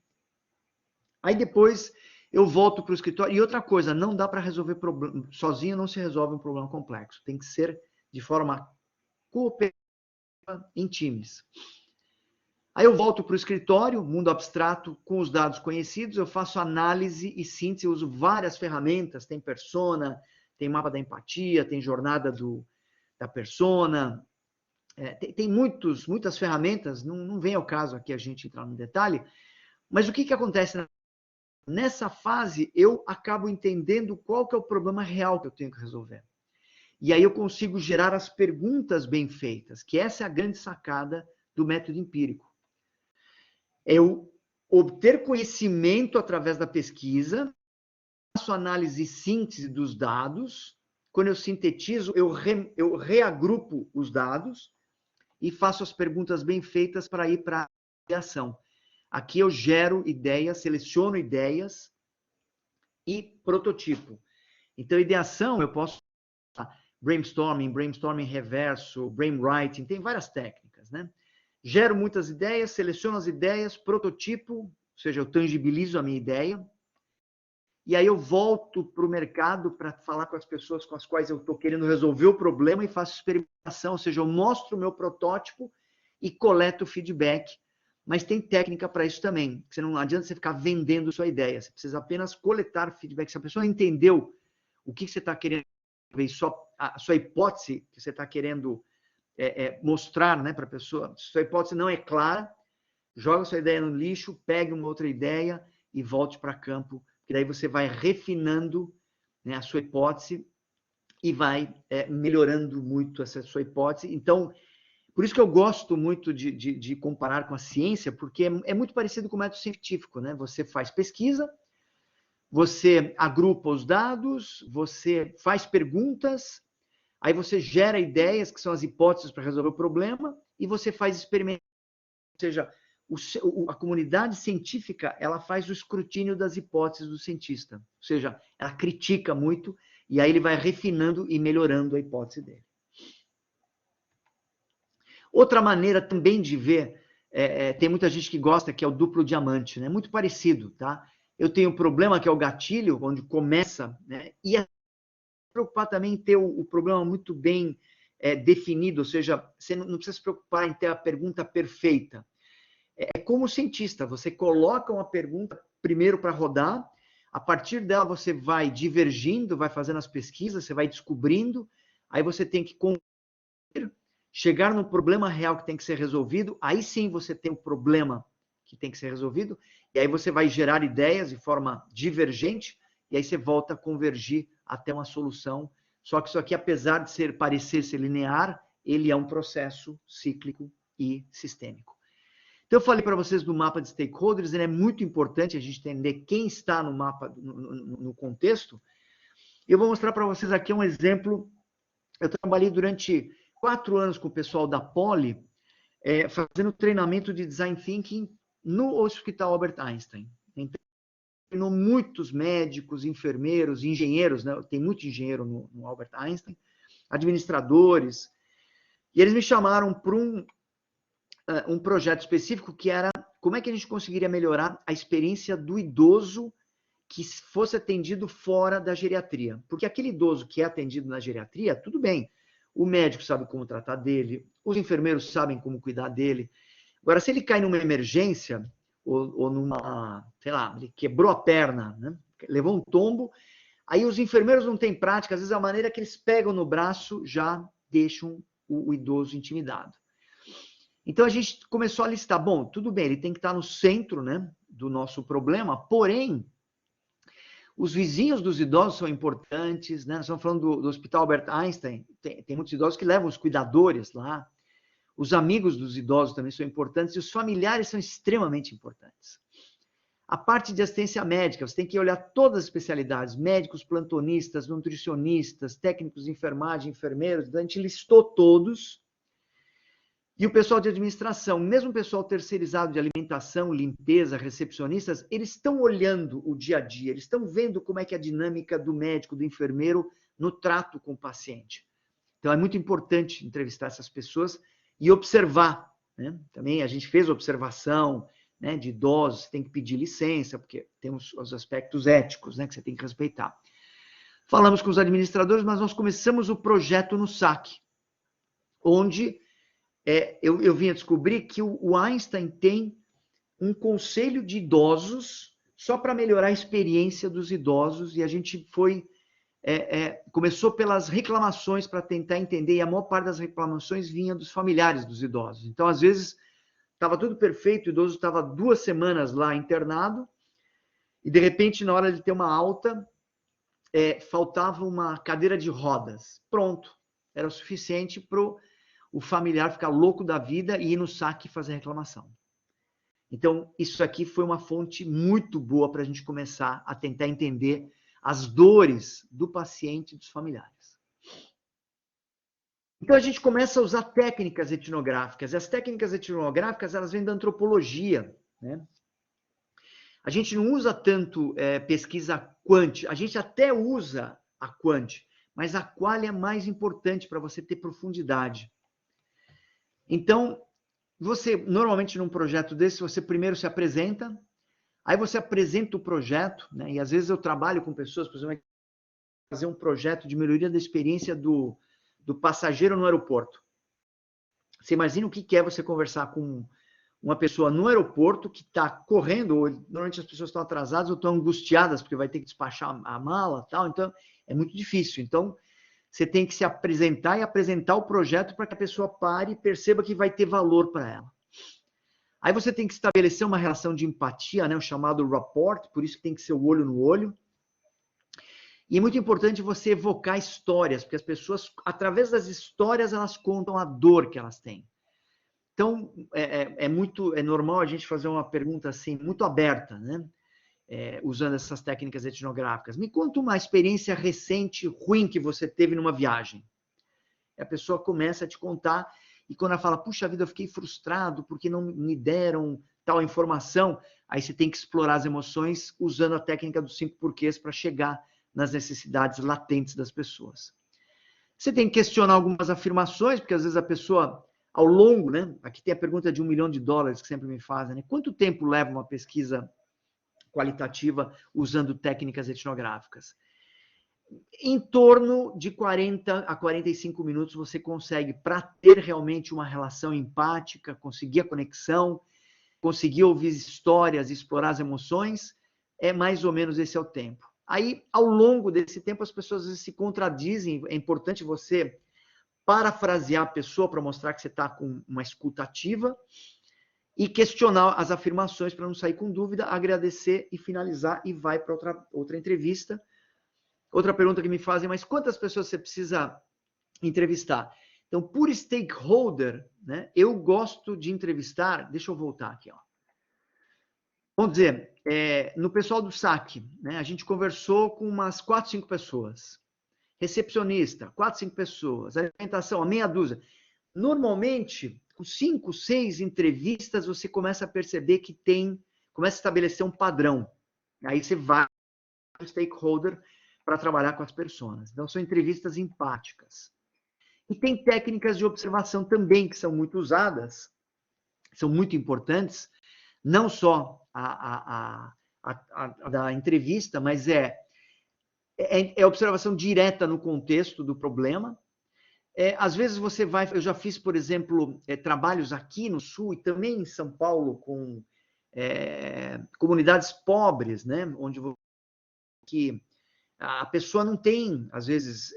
Aí depois eu volto para o escritório. E outra coisa, não dá para resolver problema. Sozinho não se resolve um problema complexo. Tem que ser de forma cooperativa em times. Aí eu volto para o escritório, mundo abstrato, com os dados conhecidos, eu faço análise e síntese, eu uso várias ferramentas, tem persona, tem mapa da empatia, tem jornada da persona, tem muitas ferramentas, não vem ao caso aqui a gente entrar no detalhe, mas o que acontece nessa fase? Eu acabo entendendo qual que é o problema real que eu tenho que resolver. E aí eu consigo gerar as perguntas bem feitas, que essa é a grande sacada do método empírico. Eu obter conhecimento através da pesquisa, faço análise e síntese dos dados, quando eu sintetizo, eu reagrupo os dados e faço as perguntas bem feitas para ir para a ideação. Aqui eu gero ideias, seleciono ideias e prototipo. Então, ideação, eu posso brainstorming reverso, brainwriting, tem várias técnicas, né? Gero muitas ideias, seleciono as ideias, prototipo, ou seja, eu tangibilizo a minha ideia, e aí eu volto para o mercado para falar com as pessoas com as quais eu estou querendo resolver o problema e faço experimentação, ou seja, eu mostro o meu protótipo e coleto feedback, mas tem técnica para isso também, porque não adianta você ficar vendendo sua ideia, você precisa apenas coletar feedback. Se a pessoa entendeu o que você está querendo, a sua hipótese que você está querendo mostrar, né, para a pessoa, se sua hipótese não é clara, joga sua ideia no lixo, pegue uma outra ideia e volte para campo, que daí você vai refinando, né, a sua hipótese e vai melhorando muito essa sua hipótese. Então, por isso que eu gosto muito de comparar com a ciência, porque é muito parecido com o método científico, né? Você faz pesquisa, você agrupa os dados, você faz perguntas, Aí você gera ideias, que são as hipóteses para resolver o problema, e você faz experimentos. Ou seja, a comunidade científica, ela faz o escrutínio das hipóteses do cientista. Ou seja, ela critica muito, e aí ele vai refinando e melhorando a hipótese dele. Outra maneira também de ver, tem muita gente que gosta, que é o duplo diamante, né? Muito parecido, tá? Eu tenho um problema que é o gatilho, onde começa, né? E é preocupar também em ter o problema muito bem definido, ou seja, você não precisa se preocupar em ter a pergunta perfeita. É como cientista, você coloca uma pergunta primeiro para rodar, a partir dela você vai divergindo, vai fazendo as pesquisas, você vai descobrindo, aí você tem que chegar no problema real que tem que ser resolvido, aí sim você tem o problema que tem que ser resolvido, e aí você vai gerar ideias de forma divergente, e aí você volta a convergir até uma solução. Só que isso aqui, apesar de parecer ser linear, ele é um processo cíclico e sistêmico. Então, eu falei para vocês do mapa de stakeholders, ele é muito importante a gente entender quem está no mapa, no contexto. Eu vou mostrar para vocês aqui um exemplo. Eu trabalhei durante 4 anos com o pessoal da Poly, fazendo treinamento de Design Thinking no Hospital Albert Einstein. Então, treinou muitos médicos, enfermeiros, engenheiros, né? Tem muito engenheiro no Albert Einstein, administradores, e eles me chamaram para um projeto específico que era como é que a gente conseguiria melhorar a experiência do idoso que fosse atendido fora da geriatria. Porque aquele idoso que é atendido na geriatria, tudo bem, o médico sabe como tratar dele, os enfermeiros sabem como cuidar dele. Agora, se ele cai numa emergência, ou numa, sei lá, ele quebrou a perna, né? Levou um tombo, aí os enfermeiros não têm prática, às vezes a maneira que eles pegam no braço já deixam o idoso intimidado. Então a gente começou a listar, bom, tudo bem, ele tem que estar no centro, né, do nosso problema, porém, os vizinhos dos idosos são importantes, né? Nós estamos falando do Hospital Albert Einstein, tem muitos idosos que levam os cuidadores lá, os amigos dos idosos também são importantes, e os familiares são extremamente importantes. A parte de assistência médica, você tem que olhar todas as especialidades, médicos, plantonistas, nutricionistas, técnicos de enfermagem, enfermeiros, a gente listou todos. E o pessoal de administração, mesmo o pessoal terceirizado de alimentação, limpeza, recepcionistas, eles estão olhando o dia a dia, eles estão vendo como é que é a dinâmica do médico, do enfermeiro no trato com o paciente. Então, é muito importante entrevistar essas pessoas e observar, né? Também a gente fez observação, né, de idosos, você tem que pedir licença, porque temos os aspectos éticos, né, que você tem que respeitar. Falamos com os administradores, mas nós começamos o projeto no SAC, onde eu vim a descobrir que o Einstein tem um conselho de idosos só para melhorar a experiência dos idosos, e a gente começou pelas reclamações para tentar entender, e a maior parte das reclamações vinha dos familiares dos idosos. Então, às vezes, estava tudo perfeito, o idoso estava 2 semanas lá internado, e de repente, na hora de ter uma alta, faltava uma cadeira de rodas. Pronto, era o suficiente para o familiar ficar louco da vida e ir no SAC fazer reclamação. Então, isso aqui foi uma fonte muito boa para a gente começar a tentar entender as dores do paciente e dos familiares. Então, a gente começa a usar técnicas etnográficas. E as técnicas etnográficas, elas vêm da antropologia, né? A gente não usa tanto pesquisa quant, a gente até usa a quant, mas a qual é mais importante para você ter profundidade. Então, você, normalmente num projeto desse, você primeiro se apresenta, aí você apresenta o projeto, né? E às vezes eu trabalho com pessoas, por exemplo, fazer um projeto de melhoria da experiência do passageiro no aeroporto. Você imagina o que é você conversar com uma pessoa no aeroporto que está correndo, ou normalmente as pessoas estão atrasadas ou estão angustiadas porque vai ter que despachar a mala, tal, então é muito difícil. Então, você tem que se apresentar e apresentar o projeto para que a pessoa pare e perceba que vai ter valor para ela. Aí você tem que estabelecer uma relação de empatia, né, o chamado rapport, por isso que tem que ser o olho no olho. E é muito importante você evocar histórias, porque as pessoas, através das histórias, elas contam a dor que elas têm. Então, é normal a gente fazer uma pergunta assim, muito aberta, né? Usando essas técnicas etnográficas. Me conta uma experiência recente ruim que você teve numa viagem. E a pessoa começa a te contar, e quando ela fala, puxa vida, eu fiquei frustrado porque não me deram tal informação, aí você tem que explorar as emoções usando a técnica dos 5 porquês para chegar nas necessidades latentes das pessoas. Você tem que questionar algumas afirmações, porque às vezes a pessoa, ao longo, né? Aqui tem a pergunta de $1 milhão que sempre me fazem, né? Quanto tempo leva uma pesquisa qualitativa usando técnicas etnográficas? Em torno de 40 a 45 minutos você consegue, para ter realmente uma relação empática, conseguir a conexão, conseguir ouvir histórias, explorar as emoções, mais ou menos esse é o tempo. Aí, ao longo desse tempo, as pessoas às vezes se contradizem, é importante você parafrasear a pessoa para mostrar que você está com uma escuta ativa e questionar as afirmações para não sair com dúvida, agradecer e finalizar e vai para outra entrevista. Outra pergunta que me fazem, mas quantas pessoas você precisa entrevistar? Então, por stakeholder, né, eu gosto de entrevistar, deixa eu voltar aqui, ó. Vamos dizer, no pessoal do saque, né, a gente conversou com umas 4, 5 pessoas. Recepcionista, 4, 5 pessoas. Alimentação, a meia dúzia. Normalmente, com 5, 6 entrevistas, você começa a perceber que começa a estabelecer um padrão. Aí você vai para o stakeholder para trabalhar com as pessoas. Então, são entrevistas empáticas. E tem técnicas de observação também que são muito usadas, são muito importantes, não só a da entrevista, mas é observação direta no contexto do problema. Às vezes você vai... Eu já fiz, por exemplo, trabalhos aqui no Sul e também em São Paulo com comunidades pobres, né? Onde que a pessoa não tem, às vezes,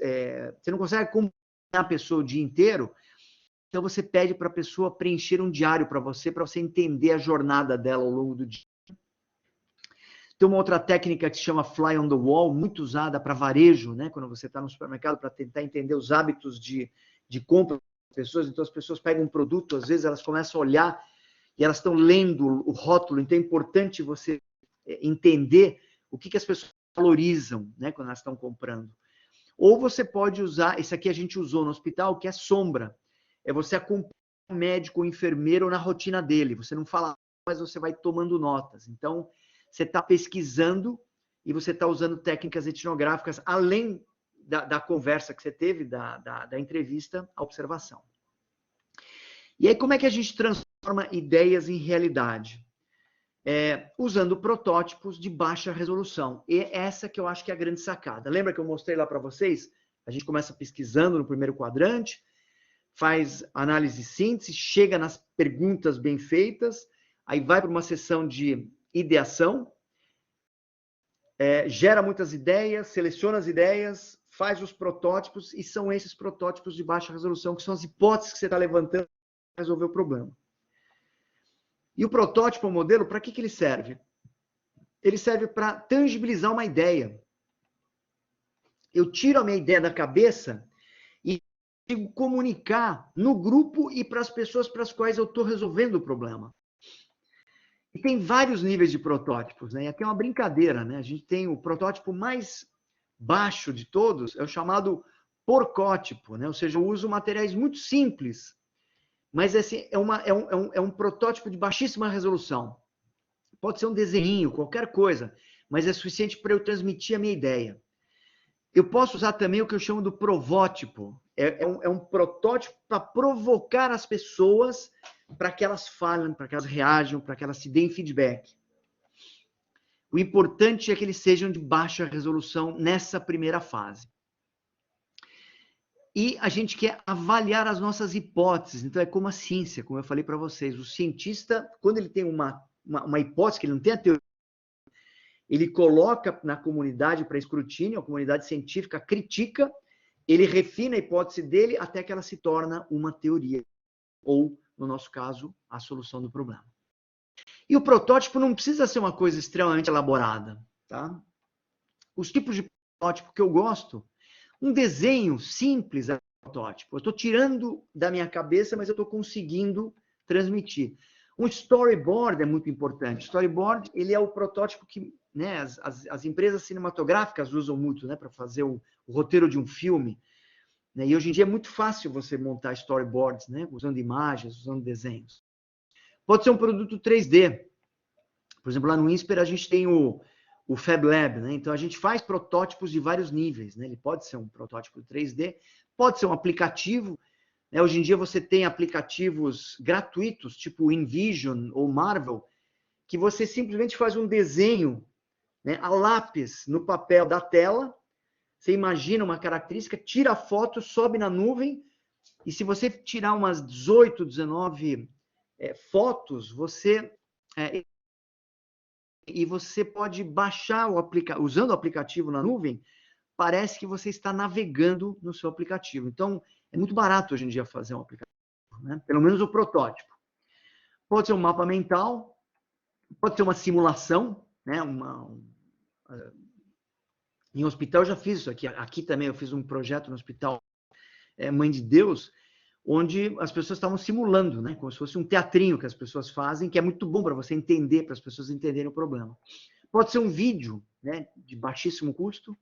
você não consegue acompanhar a pessoa o dia inteiro, então você pede para a pessoa preencher um diário para você entender a jornada dela ao longo do dia. Tem uma outra técnica que se chama Fly on the Wall, muito usada para varejo, né? Quando você está no supermercado, para tentar entender os hábitos de compra das pessoas. Então, as pessoas pegam um produto, às vezes elas começam a olhar e elas estão lendo o rótulo, então é importante você entender o que as pessoas valorizam, né, quando elas estão comprando. Ou você pode usar, esse aqui a gente usou no hospital, que é sombra. É você acompanhar o médico ou enfermeiro na rotina dele. Você não fala, mas você vai tomando notas. Então, você está pesquisando e você está usando técnicas etnográficas, além da conversa que você teve, da entrevista, a observação. E aí, como é que a gente transforma ideias em realidade? Usando protótipos de baixa resolução. E essa que eu acho que é a grande sacada. Lembra que eu mostrei lá para vocês? A gente começa pesquisando no primeiro quadrante, faz análise e síntese, chega nas perguntas bem feitas, aí vai para uma sessão de ideação, gera muitas ideias, seleciona as ideias, faz os protótipos, e são esses protótipos de baixa resolução, que são as hipóteses que você está levantando para resolver o problema. E o protótipo, o modelo, para que ele serve? Ele serve para tangibilizar uma ideia. Eu tiro a minha ideia da cabeça e consigo comunicar no grupo e para as pessoas para as quais eu estou resolvendo o problema. E tem vários níveis de protótipos, né? E aqui é uma brincadeira, né? A gente tem o protótipo mais baixo de todos, é o chamado porcótipo, né? Ou seja, eu uso materiais muito simples, mas assim, é um protótipo de baixíssima resolução. Pode ser um desenho, qualquer coisa, mas é suficiente para eu transmitir a minha ideia. Eu posso usar também o que eu chamo do provótipo. É um protótipo para provocar as pessoas para que elas falem, para que elas reajam, para que elas se deem feedback. O importante é que eles sejam de baixa resolução nessa primeira fase. E a gente quer avaliar as nossas hipóteses. Então, é como a ciência, como eu falei para vocês. O cientista, quando ele tem uma hipótese, que ele não tem a teoria, ele coloca na comunidade para escrutínio, a comunidade científica critica, ele refina a hipótese dele até que ela se torna uma teoria. Ou, no nosso caso, a solução do problema. E o protótipo não precisa ser uma coisa extremamente elaborada, tá? Os tipos de protótipo que eu gosto, um desenho simples é protótipo. Eu estou tirando da minha cabeça, mas eu estou conseguindo transmitir. Um storyboard é muito importante. Storyboard, ele é o protótipo que, né, as empresas cinematográficas usam muito, né, para fazer o roteiro de um filme. né? E hoje em dia é muito fácil você montar storyboards, né? Usando imagens, usando desenhos. Pode ser um produto 3D. Por exemplo, lá no INSPER a gente tem o Fab Lab, né? Então a gente faz protótipos de vários níveis, né? Ele pode ser um protótipo 3D, pode ser um aplicativo, né? Hoje em dia você tem aplicativos gratuitos, tipo InVision ou Marvel, que você simplesmente faz um desenho, né, a lápis no papel da tela, você imagina uma característica, tira a foto, sobe na nuvem, e se você tirar umas 18, 19 fotos, você pode baixar usando o aplicativo na nuvem, parece que você está navegando no seu aplicativo. Então, é muito barato hoje em dia fazer um aplicativo, né? Pelo menos o protótipo. Pode ser um mapa mental, pode ser uma simulação, né? Em hospital eu já fiz isso aqui. Aqui também eu fiz um projeto no hospital Mãe de Deus, onde as pessoas estavam simulando, né? Como se fosse um teatrinho que as pessoas fazem, que é muito bom para você entender, para as pessoas entenderem o problema. Pode ser um vídeo, né, de baixíssimo custo,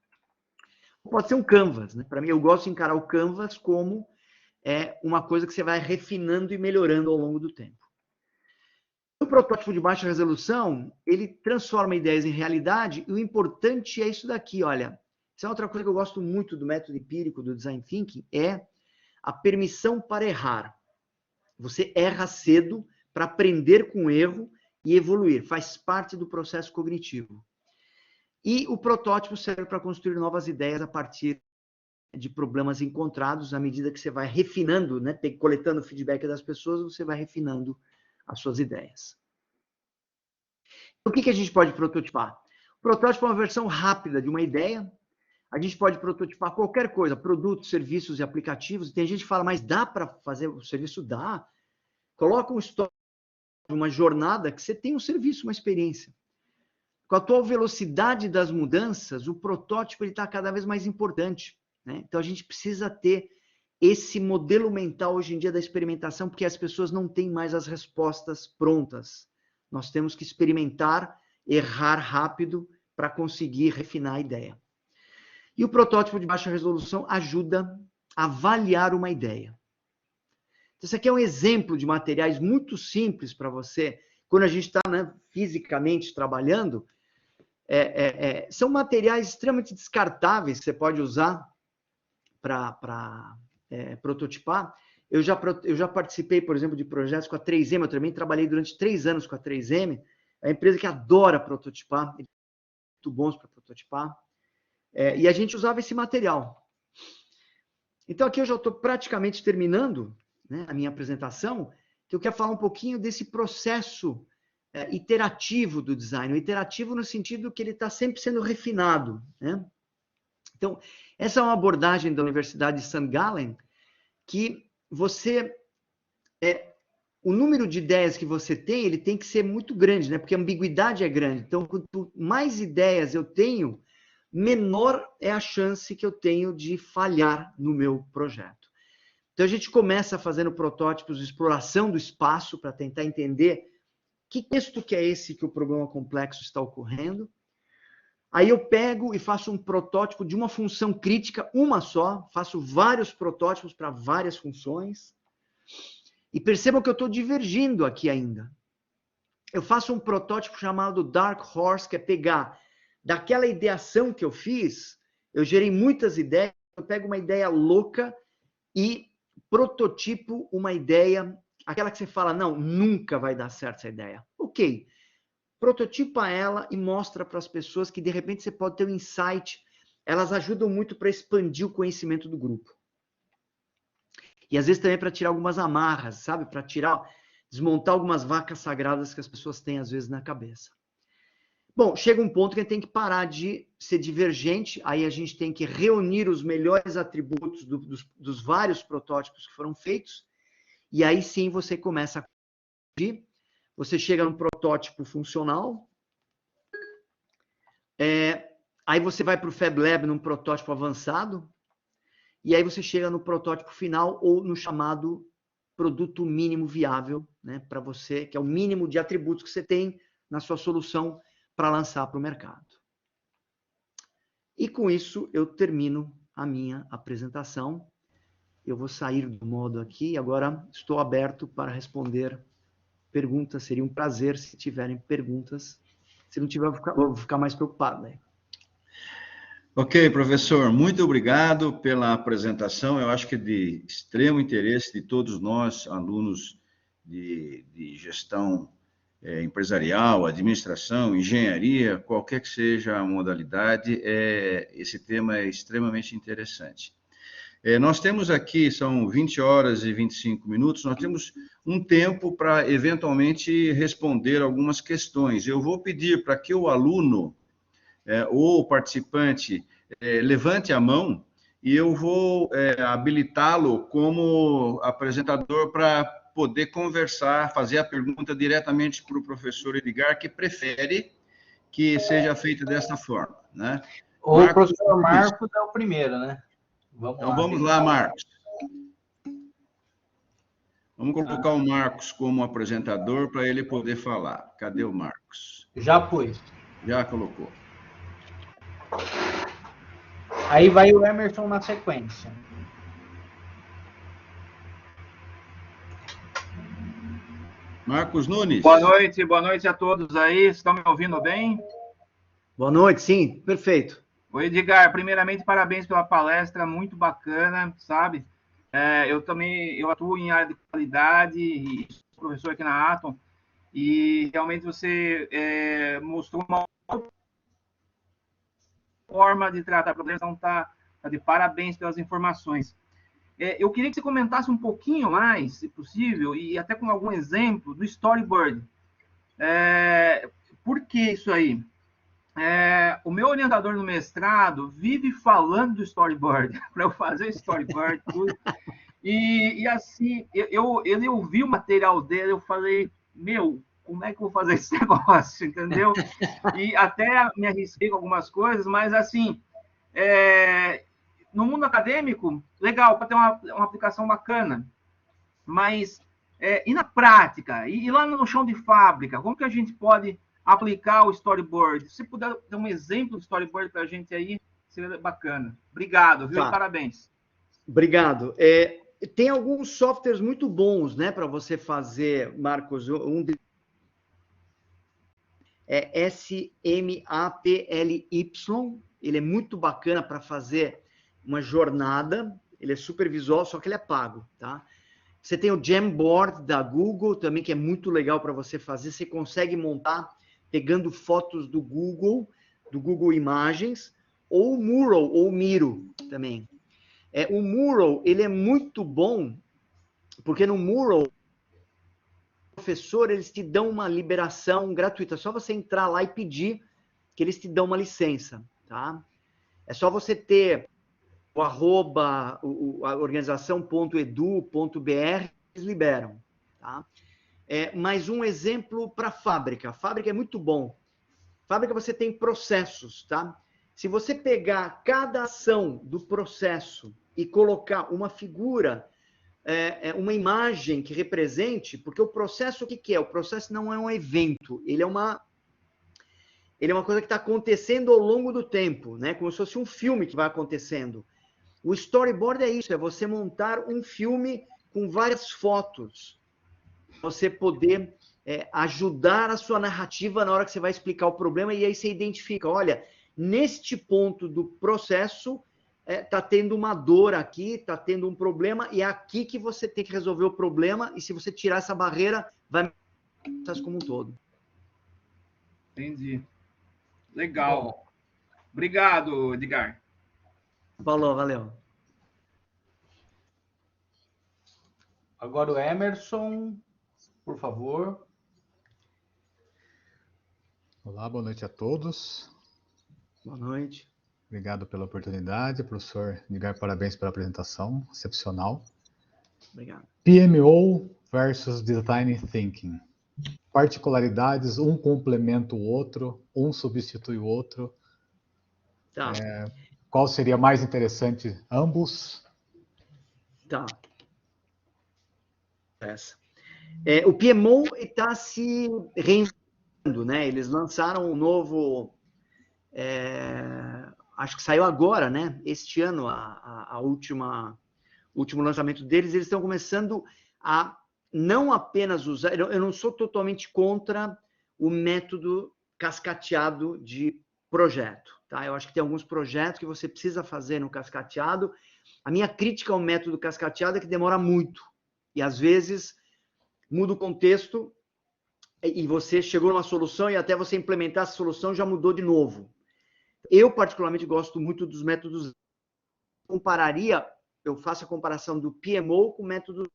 pode ser um Canvas, né? Para mim, eu gosto de encarar o Canvas como uma coisa que você vai refinando e melhorando ao longo do tempo. O protótipo de baixa resolução, ele transforma ideias em realidade, e o importante é isso daqui, olha. Isso é outra coisa que eu gosto muito do método empírico, do design thinking, é a permissão para errar. Você erra cedo para aprender com o erro e evoluir. Faz parte do processo cognitivo. E o protótipo serve para construir novas ideias a partir de problemas encontrados. À medida que você vai refinando, né, coletando o feedback das pessoas, você vai refinando as suas ideias. O que a gente pode prototipar? O protótipo é uma versão rápida de uma ideia. A gente pode prototipar qualquer coisa, produtos, serviços e aplicativos. Tem gente que fala, mas dá para fazer o serviço? Dá. Coloca um histórico, uma jornada, que você tem um serviço, uma experiência. Com a atual velocidade das mudanças, o protótipo está cada vez mais importante, né? Então, a gente precisa ter esse modelo mental hoje em dia da experimentação, porque as pessoas não têm mais as respostas prontas. Nós temos que experimentar, errar rápido para conseguir refinar a ideia. E o protótipo de baixa resolução ajuda a avaliar uma ideia. Então, isso aqui é um exemplo de materiais muito simples para você, quando a gente está, né, fisicamente trabalhando, são materiais extremamente descartáveis que você pode usar para prototipar. Eu já participei, por exemplo, de projetos com a 3M, eu também trabalhei durante 3 anos com a 3M, é uma empresa que adora prototipar, muito bons para prototipar, e a gente usava esse material. Então, aqui eu já estou praticamente terminando, né, a minha apresentação, que eu quero falar um pouquinho desse processo iterativo do design, o iterativo no sentido que ele está sempre sendo refinado, né? Então, essa é uma abordagem da Universidade de St. Gallen, que o número de ideias que você tem, ele tem que ser muito grande, né? Porque a ambiguidade é grande. Então, quanto mais ideias eu tenho, menor é a chance que eu tenho de falhar no meu projeto. Então, a gente começa fazendo protótipos de exploração do espaço para tentar entender que texto que é esse que o problema complexo está ocorrendo. Aí eu pego e faço um protótipo de uma função crítica, uma só, faço vários protótipos para várias funções. E percebam que eu estou divergindo aqui ainda. Eu faço um protótipo chamado Dark Horse, que é pegar daquela ideação que eu fiz, eu gerei muitas ideias, eu pego uma ideia louca e prototipo uma ideia, aquela que você fala, não, nunca vai dar certo essa ideia. Ok, prototipa ela e mostra para as pessoas que, de repente, você pode ter um insight. Elas ajudam muito para expandir o conhecimento do grupo. E, às vezes, também para tirar algumas amarras, sabe? Para desmontar algumas vacas sagradas que as pessoas têm, às vezes, na cabeça. Bom, chega um ponto que a gente tem que parar de ser divergente, aí a gente tem que reunir os melhores atributos dos vários protótipos que foram feitos, e aí sim você começa a construir. Você chega num protótipo funcional, aí você vai para o Fab Lab num protótipo avançado, e aí você chega no protótipo final ou no chamado produto mínimo viável, né, para você, que é o mínimo de atributos que você tem na sua solução para lançar para o mercado. E com isso eu termino a minha apresentação. eu vou sair do modo aqui, agora estou aberto para responder perguntas, seria um prazer se tiverem perguntas. Se não tiver, eu vou ficar mais preocupado, né? Ok, professor, muito obrigado pela apresentação. Eu acho que é de extremo interesse de todos nós, alunos de gestão empresarial, administração, engenharia, qualquer que seja a modalidade, esse tema é extremamente interessante. Nós temos aqui, são 20 horas e 25 minutos, nós temos um tempo para, eventualmente, responder algumas questões. Eu vou pedir para que o aluno ou o participante levante a mão e eu vou habilitá-lo como apresentador para poder conversar, fazer a pergunta diretamente para o professor Edgar, que prefere que seja feita dessa forma, né? O professor Marcos é o primeiro, né? Então vamos lá, Marcos. Vamos colocar o Marcos como apresentador para ele poder falar. Cadê o Marcos? Já pus. Já colocou. Aí vai o Emerson na sequência. Marcos Nunes. Boa noite a todos aí. Estão me ouvindo bem? Boa noite, sim, perfeito. Oi, Edgar, primeiramente, parabéns pela palestra, muito bacana, sabe? Eu atuo em área de qualidade e sou professor aqui na Atom, e realmente você mostrou uma forma de tratar problemas, então tá de parabéns pelas informações. Eu queria que você comentasse um pouquinho mais, se possível, e até com algum exemplo do storyboard. Por que isso aí? O meu orientador no mestrado vive falando do storyboard, para eu fazer storyboard, tudo. E assim, ele ouviu o material dele, eu falei, como é que eu vou fazer esse negócio, entendeu? E até me arrisquei com algumas coisas, mas assim, no mundo acadêmico, legal, para ter uma aplicação bacana, mas e na prática? E lá no chão de fábrica, como que a gente pode aplicar o storyboard? Se puder dar um exemplo de storyboard para a gente aí, seria bacana. Obrigado, viu? Tá. Parabéns. Obrigado. Tem alguns softwares muito bons, né, para você fazer, Marcos. Um deles é SMAPLY. Ele é muito bacana para fazer uma jornada. Ele é super visual, só que ele é pago, tá? Você tem o Jamboard da Google também, que é muito legal para você fazer. Você consegue montar pegando fotos do Google Imagens, ou Mural, ou Miro também. O Mural, ele é muito bom, porque no Mural, professor, eles te dão uma liberação gratuita. É só você entrar lá e pedir que eles te dão uma licença, tá? É só você ter o arroba, a organização.edu.br, eles liberam, tá? Mais um exemplo para fábrica. A fábrica é muito bom. Fábrica você tem processos, tá? Se você pegar cada ação do processo e colocar uma figura, uma imagem que represente, porque o processo, o que é? O processo não é um evento, ele é uma coisa que está acontecendo ao longo do tempo, né? Como se fosse um filme que vai acontecendo. O storyboard é isso, é você montar um filme com várias fotos, você poder ajudar a sua narrativa na hora que você vai explicar o problema, e aí você identifica, olha, neste ponto do processo, está tendo uma dor aqui, está tendo um problema, e é aqui que você tem que resolver o problema, e se você tirar essa barreira, vai melhorar o processo como um todo. Entendi. Legal. Bom. Obrigado, Edgar. Falou, valeu. Agora o Emerson, por favor. Olá, boa noite a todos. Boa noite. Obrigado pela oportunidade, professor Edgar, parabéns pela apresentação, excepcional. Obrigado. PMO versus Design Thinking. Particularidades, um complementa o outro, um substitui o outro. Tá. Qual seria mais interessante? Ambos? Tá. O PMO está se reinventando, né? Eles lançaram um novo... acho que saiu agora, né? Este ano, último lançamento deles, eles estão começando a não apenas usar... Eu não sou totalmente contra o método cascateado de projeto, tá? Eu acho que tem alguns projetos que você precisa fazer no cascateado. A minha crítica ao método cascateado é que demora muito. E, às vezes, muda o contexto e você chegou numa solução e até você implementar essa solução já mudou de novo. Eu, particularmente, gosto muito dos métodos. Eu faço a comparação do PMO com o método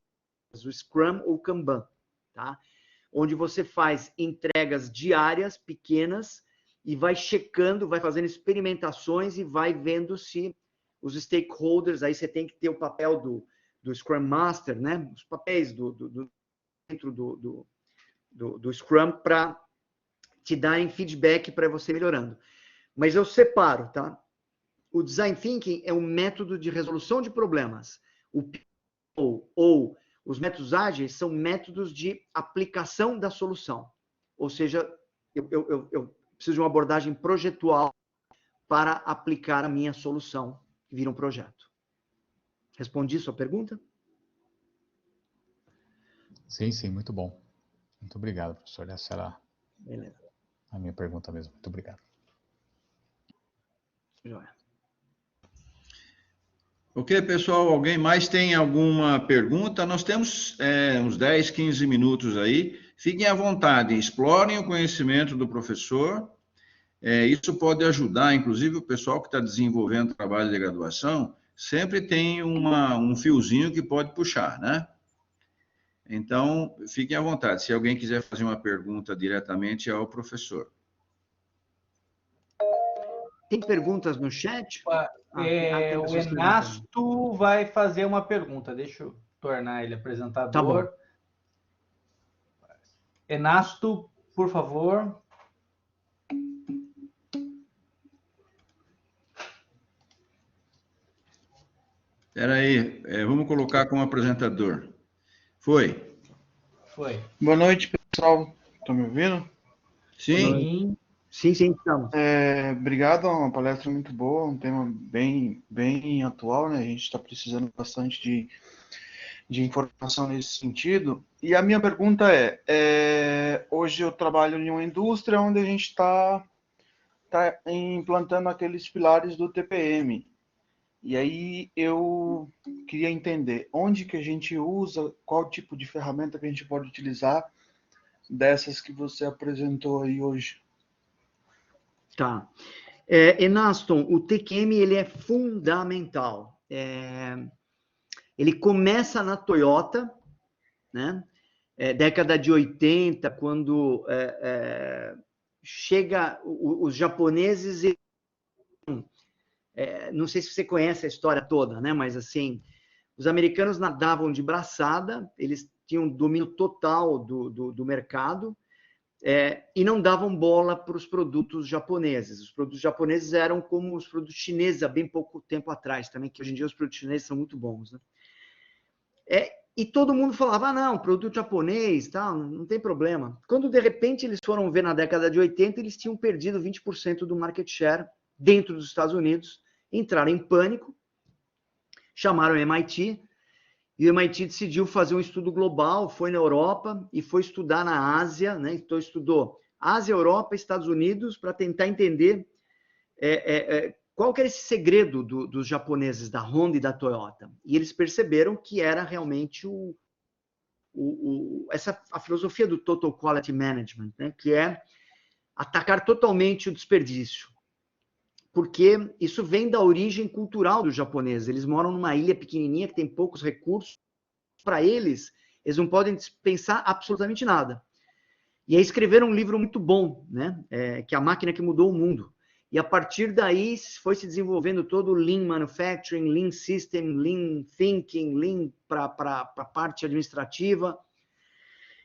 do Scrum ou Kanban, tá? Onde você faz entregas diárias, pequenas, e vai checando, vai fazendo experimentações e vai vendo se os stakeholders, aí você tem que ter o papel do Scrum Master, né? Os papéis dentro do Scrum para te darem feedback para você melhorando. Mas eu separo, tá? O Design Thinking é um método de resolução de problemas. O PMO ou os métodos ágeis são métodos de aplicação da solução. Ou seja, eu preciso de uma abordagem projetual para aplicar a minha solução que vira um projeto. Respondi sua pergunta? Sim, sim, muito bom. Muito obrigado, professor. Essa era Beleza. a minha pergunta mesmo. Muito obrigado. Joia. Ok, pessoal, alguém mais tem alguma pergunta? Nós temos uns 10, 15 minutos aí. Fiquem à vontade, explorem o conhecimento do professor. Isso pode ajudar, inclusive, o pessoal que está desenvolvendo trabalho de graduação, sempre tem um fiozinho que pode puxar, né? Então, fiquem à vontade, se alguém quiser fazer uma pergunta diretamente ao professor. Tem perguntas no chat? O Enasto vai fazer uma pergunta. Deixa eu tornar ele apresentador. Tá bom. Enasto, por favor. Espera aí, vamos colocar como apresentador. Foi. Boa noite, pessoal. Estão me ouvindo? Sim. Sim, estamos. Obrigado, é uma palestra muito boa, um tema bem atual, né? A gente está precisando bastante de informação nesse sentido. E a minha pergunta hoje eu trabalho em uma indústria onde a gente está implantando aqueles pilares do TPM. E aí eu queria entender onde que a gente usa, qual tipo de ferramenta que a gente pode utilizar dessas que você apresentou aí hoje. Tá. Enaston, o TQM ele é fundamental. Ele começa na Toyota, né? Década de 80, quando chega os japoneses. Não sei se você conhece a história toda, né? Mas assim, os americanos nadavam de braçada, eles tinham domínio total do mercado. E não davam bola para os produtos japoneses. Os produtos japoneses eram como os produtos chineses há bem pouco tempo atrás, também, que hoje em dia os produtos chineses são muito bons, né? E todo mundo falava, não, produto japonês, tá, não tem problema. Quando, de repente, eles foram ver na década de 80, eles tinham perdido 20% do market share dentro dos Estados Unidos, entraram em pânico, chamaram o MIT, e o MIT decidiu fazer um estudo global, foi na Europa e foi estudar na Ásia, né? Então, estudou Ásia, Europa, Estados Unidos, para tentar entender qual que era esse segredo dos japoneses, da Honda e da Toyota. E eles perceberam que era realmente a filosofia do Total Quality Management, né? Que é atacar totalmente o desperdício. Porque isso vem da origem cultural dos japoneses. Eles moram numa ilha pequenininha que tem poucos recursos. Para eles não podem pensar absolutamente nada. E aí escreveram um livro muito bom, né? Que é A Máquina que Mudou o Mundo. E a partir daí foi se desenvolvendo todo o Lean Manufacturing, Lean System, Lean Thinking, Lean para a parte administrativa.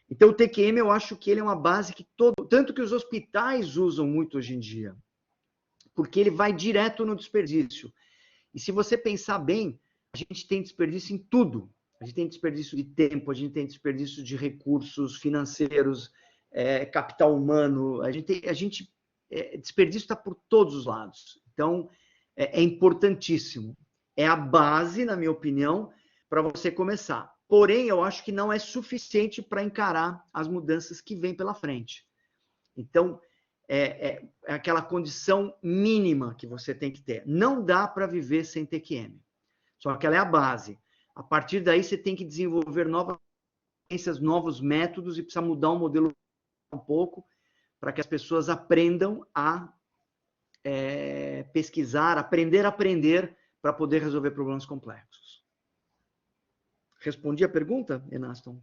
Então o TQM eu acho que ele é uma base que tanto que os hospitais usam muito hoje em dia. Porque ele vai direto no desperdício. E se você pensar bem, a gente tem desperdício em tudo. A gente tem desperdício de tempo, a gente tem desperdício de recursos financeiros, capital humano. Desperdício está por todos os lados. Então, é importantíssimo. É a base, na minha opinião, para você começar. Porém, eu acho que não é suficiente para encarar as mudanças que vêm pela frente. Então, é aquela condição mínima que você tem que ter. Não dá para viver sem TQM. Só que ela é a base. A partir daí, você tem que desenvolver novas ciências, novos métodos e precisa mudar o modelo um pouco para que as pessoas aprendam a pesquisar, aprender a aprender para poder resolver problemas complexos. Respondi a pergunta, Enaston?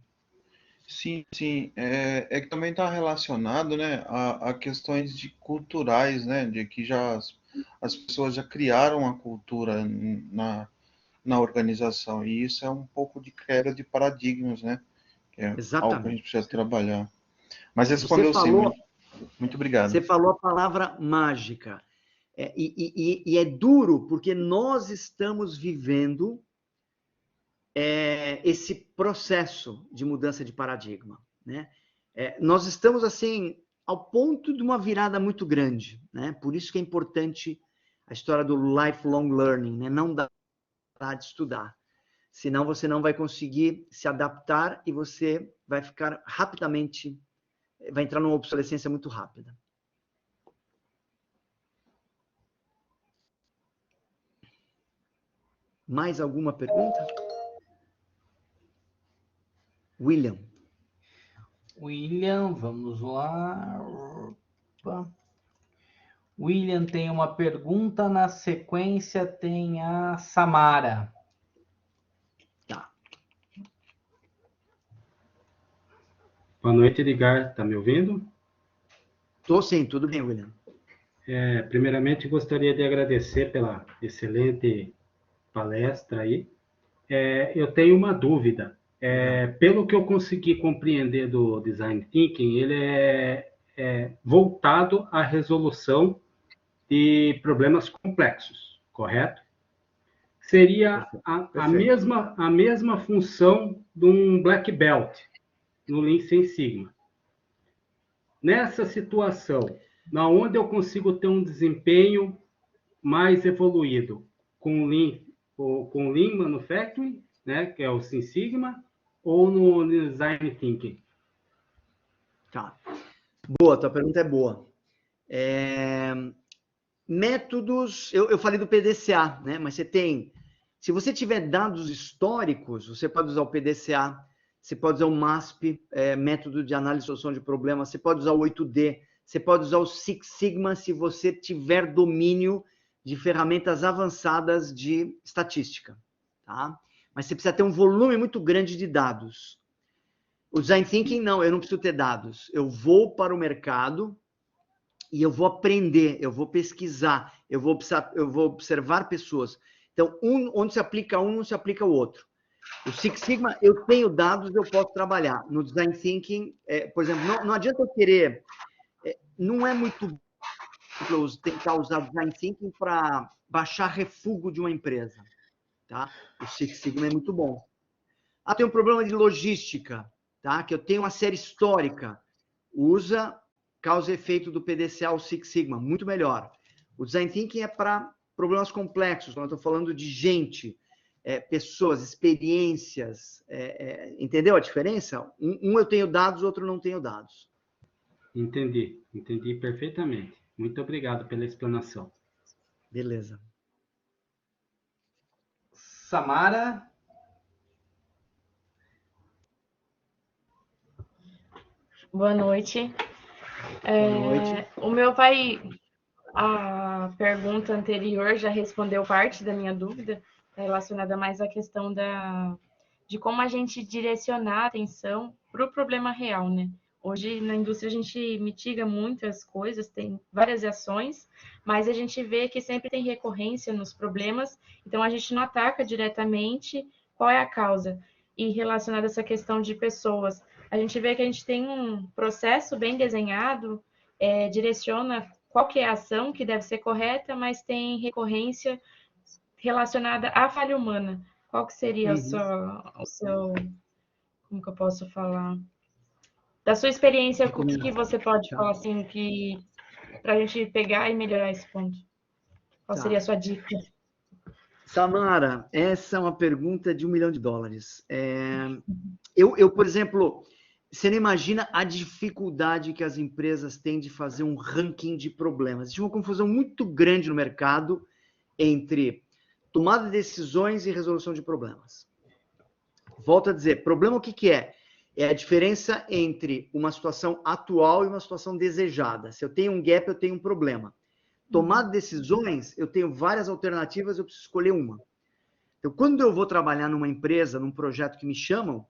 Sim, sim. É que também está relacionado, né, a questões culturais, né, de que as pessoas já criaram a cultura na organização, e isso é um pouco de quebra de paradigmas, né, que é algo que a gente precisa trabalhar. Mas respondeu sim, muito obrigado. Você falou a palavra mágica, e é duro, porque nós estamos vivendo esse processo de mudança de paradigma, né? Nós estamos, assim, ao ponto de uma virada muito grande, né? Por isso que é importante a história do lifelong learning, né? Não dá de estudar, senão você não vai conseguir se adaptar e você vai ficar rapidamente, vai entrar numa obsolescência muito rápida. Mais alguma pergunta? William, vamos lá. Opa. William tem uma pergunta, na sequência tem a Samara. Tá. Boa noite, Edgar. Tá me ouvindo? Tô sim, tudo bem, William. Primeiramente, gostaria de agradecer pela excelente palestra aí. Eu tenho uma dúvida. Pelo que eu consegui compreender do Design Thinking, ele é voltado à resolução de problemas complexos, correto? Seria a mesma função de um Black Belt no Lean Six Sigma. Nessa situação, na onde eu consigo ter um desempenho mais evoluído com Lean Manufacturing, né, que é o Six Sigma, ou no Design Thinking? Tá. Boa, tua pergunta é boa. Métodos, eu falei do PDCA, né? Mas se você tiver dados históricos, você pode usar o PDCA, você pode usar o MASP, método de análise e solução de problemas, você pode usar o 8D, você pode usar o Six Sigma se você tiver domínio de ferramentas avançadas de estatística, tá? Mas você precisa ter um volume muito grande de dados. O Design Thinking, não, eu não preciso ter dados. Eu vou para o mercado e eu vou aprender, eu vou pesquisar, eu vou observar pessoas. Então, onde se aplica um, não se aplica o outro. O Six Sigma, eu tenho dados, eu posso trabalhar. No Design Thinking, por exemplo, não adianta eu querer... não é muito tentar usar o Design Thinking para baixar refúgio de uma empresa. Tá? O Six Sigma é muito bom. Tem um problema de logística, tá? Que eu tenho uma série histórica. Usa causa e efeito do PDCA, o Six Sigma, muito melhor. O Design Thinking é para problemas complexos, quando eu estou falando de gente, pessoas, experiências, entendeu a diferença? Um eu tenho dados, outro não tenho dados. Entendi perfeitamente. Muito obrigado pela explanação. Beleza. Samara? Boa noite. Boa noite. O meu a pergunta anterior já respondeu parte da minha dúvida, relacionada mais à questão de como a gente direcionar a atenção para o problema real, né? Hoje, na indústria, a gente mitiga muitas coisas, tem várias ações, mas a gente vê que sempre tem recorrência nos problemas, então a gente não ataca diretamente qual é a causa. E relacionado a essa questão de pessoas, a gente vê que a gente tem um processo bem desenhado, direciona qual que é a ação que deve ser correta, mas tem recorrência relacionada à falha humana. Qual que seria o seu... Como que eu posso falar? Da sua experiência, o que você pode falar assim, para a gente pegar e melhorar esse ponto? Qual seria a sua dica? Samara, essa é uma pergunta de $1 milhão. Eu, por exemplo, você não imagina a dificuldade que as empresas têm de fazer um ranking de problemas. Existe uma confusão muito grande no mercado entre tomada de decisões e resolução de problemas. Volto a dizer, problema o que é? É a diferença entre uma situação atual e uma situação desejada. Se eu tenho um gap, eu tenho um problema. Tomar decisões, eu tenho várias alternativas, eu preciso escolher uma. Então, quando eu vou trabalhar numa empresa, num projeto que me chamam,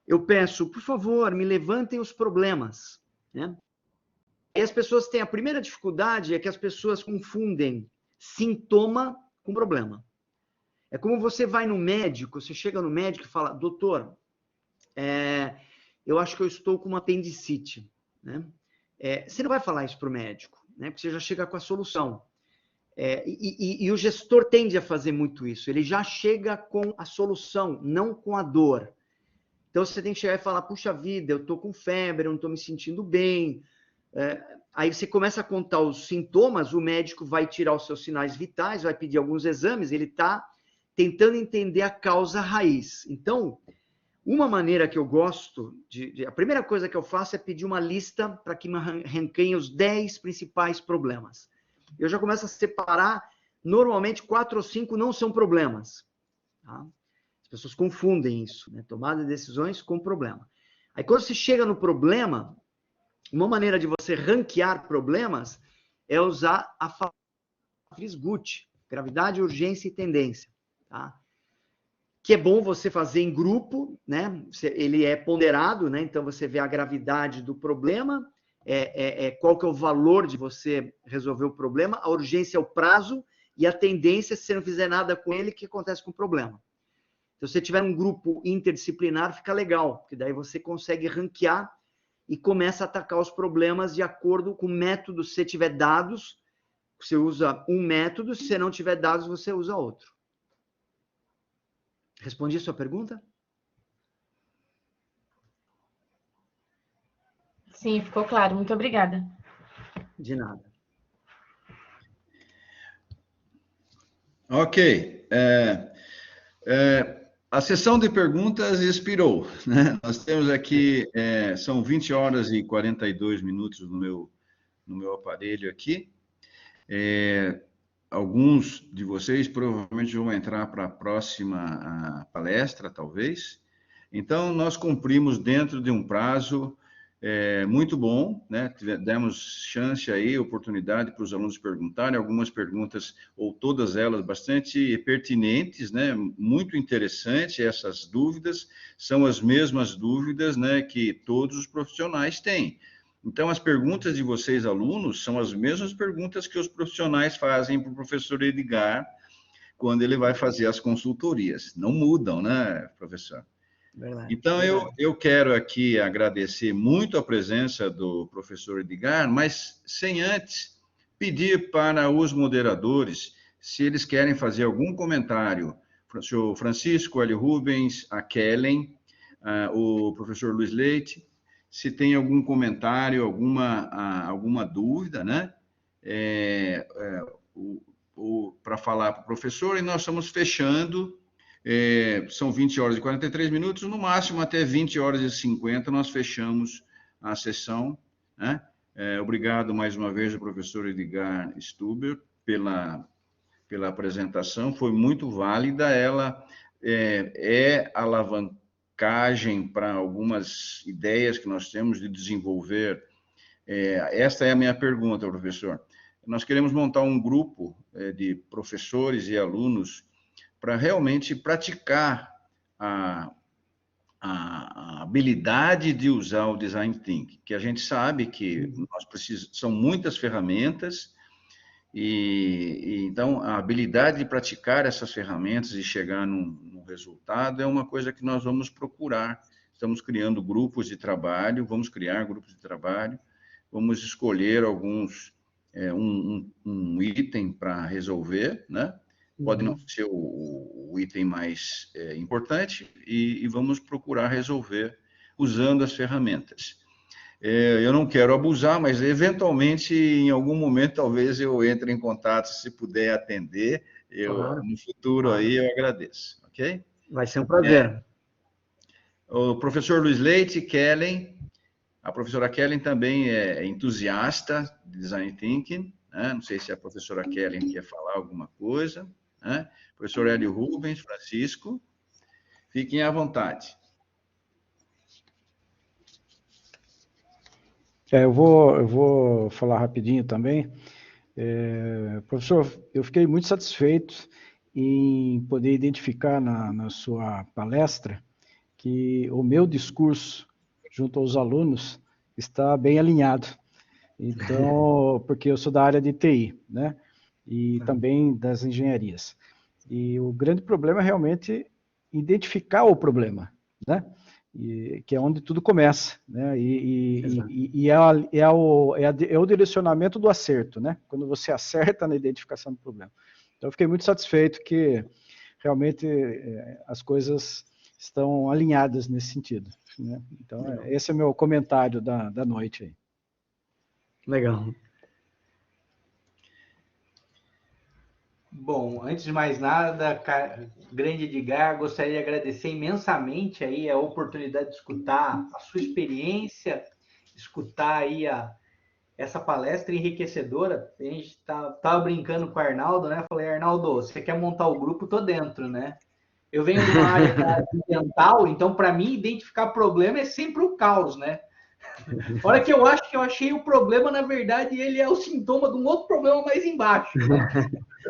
eu peço, por favor, me levantem os problemas, né? E as pessoas têm a primeira dificuldade é que as pessoas confundem sintoma com problema. É como você vai no médico, você chega no médico e fala, doutor, eu acho que eu estou com uma apendicite, né? Você não vai falar isso para o médico, né? Porque você já chega com a solução. E o gestor tende a fazer muito isso. Ele já chega com a solução, não com a dor. Então, você tem que chegar e falar, puxa vida, eu estou com febre, eu não estou me sentindo bem. Aí você começa a contar os sintomas, o médico vai tirar os seus sinais vitais, vai pedir alguns exames, ele está tentando entender a causa raiz. Então, uma maneira que eu gosto, a primeira coisa que eu faço é pedir uma lista para que me ranqueiem os 10 principais problemas. Eu já começo a separar, normalmente 4 ou 5 não são problemas. Tá? As pessoas confundem isso, né? Tomada de decisões com problema. Aí quando você chega no problema, uma maneira de você ranquear problemas é usar a FRISGUT, gravidade, urgência e tendência. Tá? Que é bom você fazer em grupo, né? Ele é ponderado, né? Então você vê a gravidade do problema, qual que é o valor de você resolver o problema, a urgência é o prazo e a tendência, se você não fizer nada com ele, o que acontece com o problema. Então, se você tiver um grupo interdisciplinar, fica legal, porque daí você consegue ranquear e começa a atacar os problemas de acordo com o método. Se você tiver dados, você usa um método, se você não tiver dados, você usa outro. Respondi a sua pergunta? Sim, ficou claro. Muito obrigada. De nada. Ok. A sessão de perguntas expirou, né? Nós temos aqui, são 20 horas e 42 minutos no meu aparelho aqui. Alguns de vocês provavelmente vão entrar para a próxima palestra, talvez. Então, nós cumprimos dentro de um prazo muito bom, né? Demos chance aí, oportunidade para os alunos perguntarem, algumas perguntas, ou todas elas, bastante pertinentes, né? Muito interessante essas dúvidas, são as mesmas dúvidas, né, que todos os profissionais têm. Então, as perguntas de vocês, alunos, são as mesmas perguntas que os profissionais fazem para o professor Edgar, quando ele vai fazer as consultorias. Não mudam, né, professor? Verdade. Então, eu quero aqui agradecer muito a presença do professor Edgar, mas sem antes pedir para os moderadores, se eles querem fazer algum comentário, o Francisco L. Rubens, a Kellen, o professor Luiz Leite, se tem algum comentário, alguma dúvida, né? Para falar para o professor, e nós estamos fechando. São 20 horas e 43 minutos, no máximo até 20 horas e 50 nós fechamos a sessão, né? Obrigado mais uma vez ao professor Edgar Stuber pela apresentação, foi muito válida, ela alavancagem para algumas ideias que nós temos de desenvolver. Esta é a minha pergunta, professor. Nós queremos montar um grupo de professores e alunos para realmente praticar a habilidade de usar o Design Thinking, que a gente sabe que são muitas ferramentas, então a habilidade de praticar essas ferramentas e chegar num resultado é uma coisa que nós vamos procurar. Estamos criando grupos de trabalho, vamos criar grupos de trabalho, vamos escolher alguns, um item para resolver, né? Pode não ser o item mais importante, e vamos procurar resolver usando as ferramentas. Eu não quero abusar, mas eventualmente, em algum momento, talvez eu entre em contato, se puder atender, No futuro aí eu agradeço, ok? Vai ser um prazer. O professor Luiz Leite, Kellen, a professora Kellen também é entusiasta de Design Thinking, né? Não sei se a professora Kellen quer falar alguma coisa, né? Professor Hélio Rubens, Francisco, fiquem à vontade. Eu vou falar rapidinho também. Professor, eu fiquei muito satisfeito em poder identificar na sua palestra que o meu discurso junto aos alunos está bem alinhado. Então, porque eu sou da área de TI, né? E também das engenharias. E o grande problema é realmente identificar o problema, né? Que é onde tudo começa, né? É o direcionamento do acerto, né? Quando você acerta na identificação do problema. Então, eu fiquei muito satisfeito que realmente as coisas estão alinhadas nesse sentido, né? Então, esse é o meu comentário da noite aí. Legal. Bom, antes de mais nada, grande Edgar, gostaria de agradecer imensamente aí a oportunidade de escutar a sua experiência, escutar aí essa palestra enriquecedora. A gente tava brincando com o Arnaldo, né? Falei, Arnaldo, você quer montar o grupo? Tô dentro, né? Eu venho de uma área ambiental, então para mim identificar problema é sempre o caos, né? A hora que eu acho que eu achei o problema, na verdade, ele é o sintoma de um outro problema mais embaixo, né?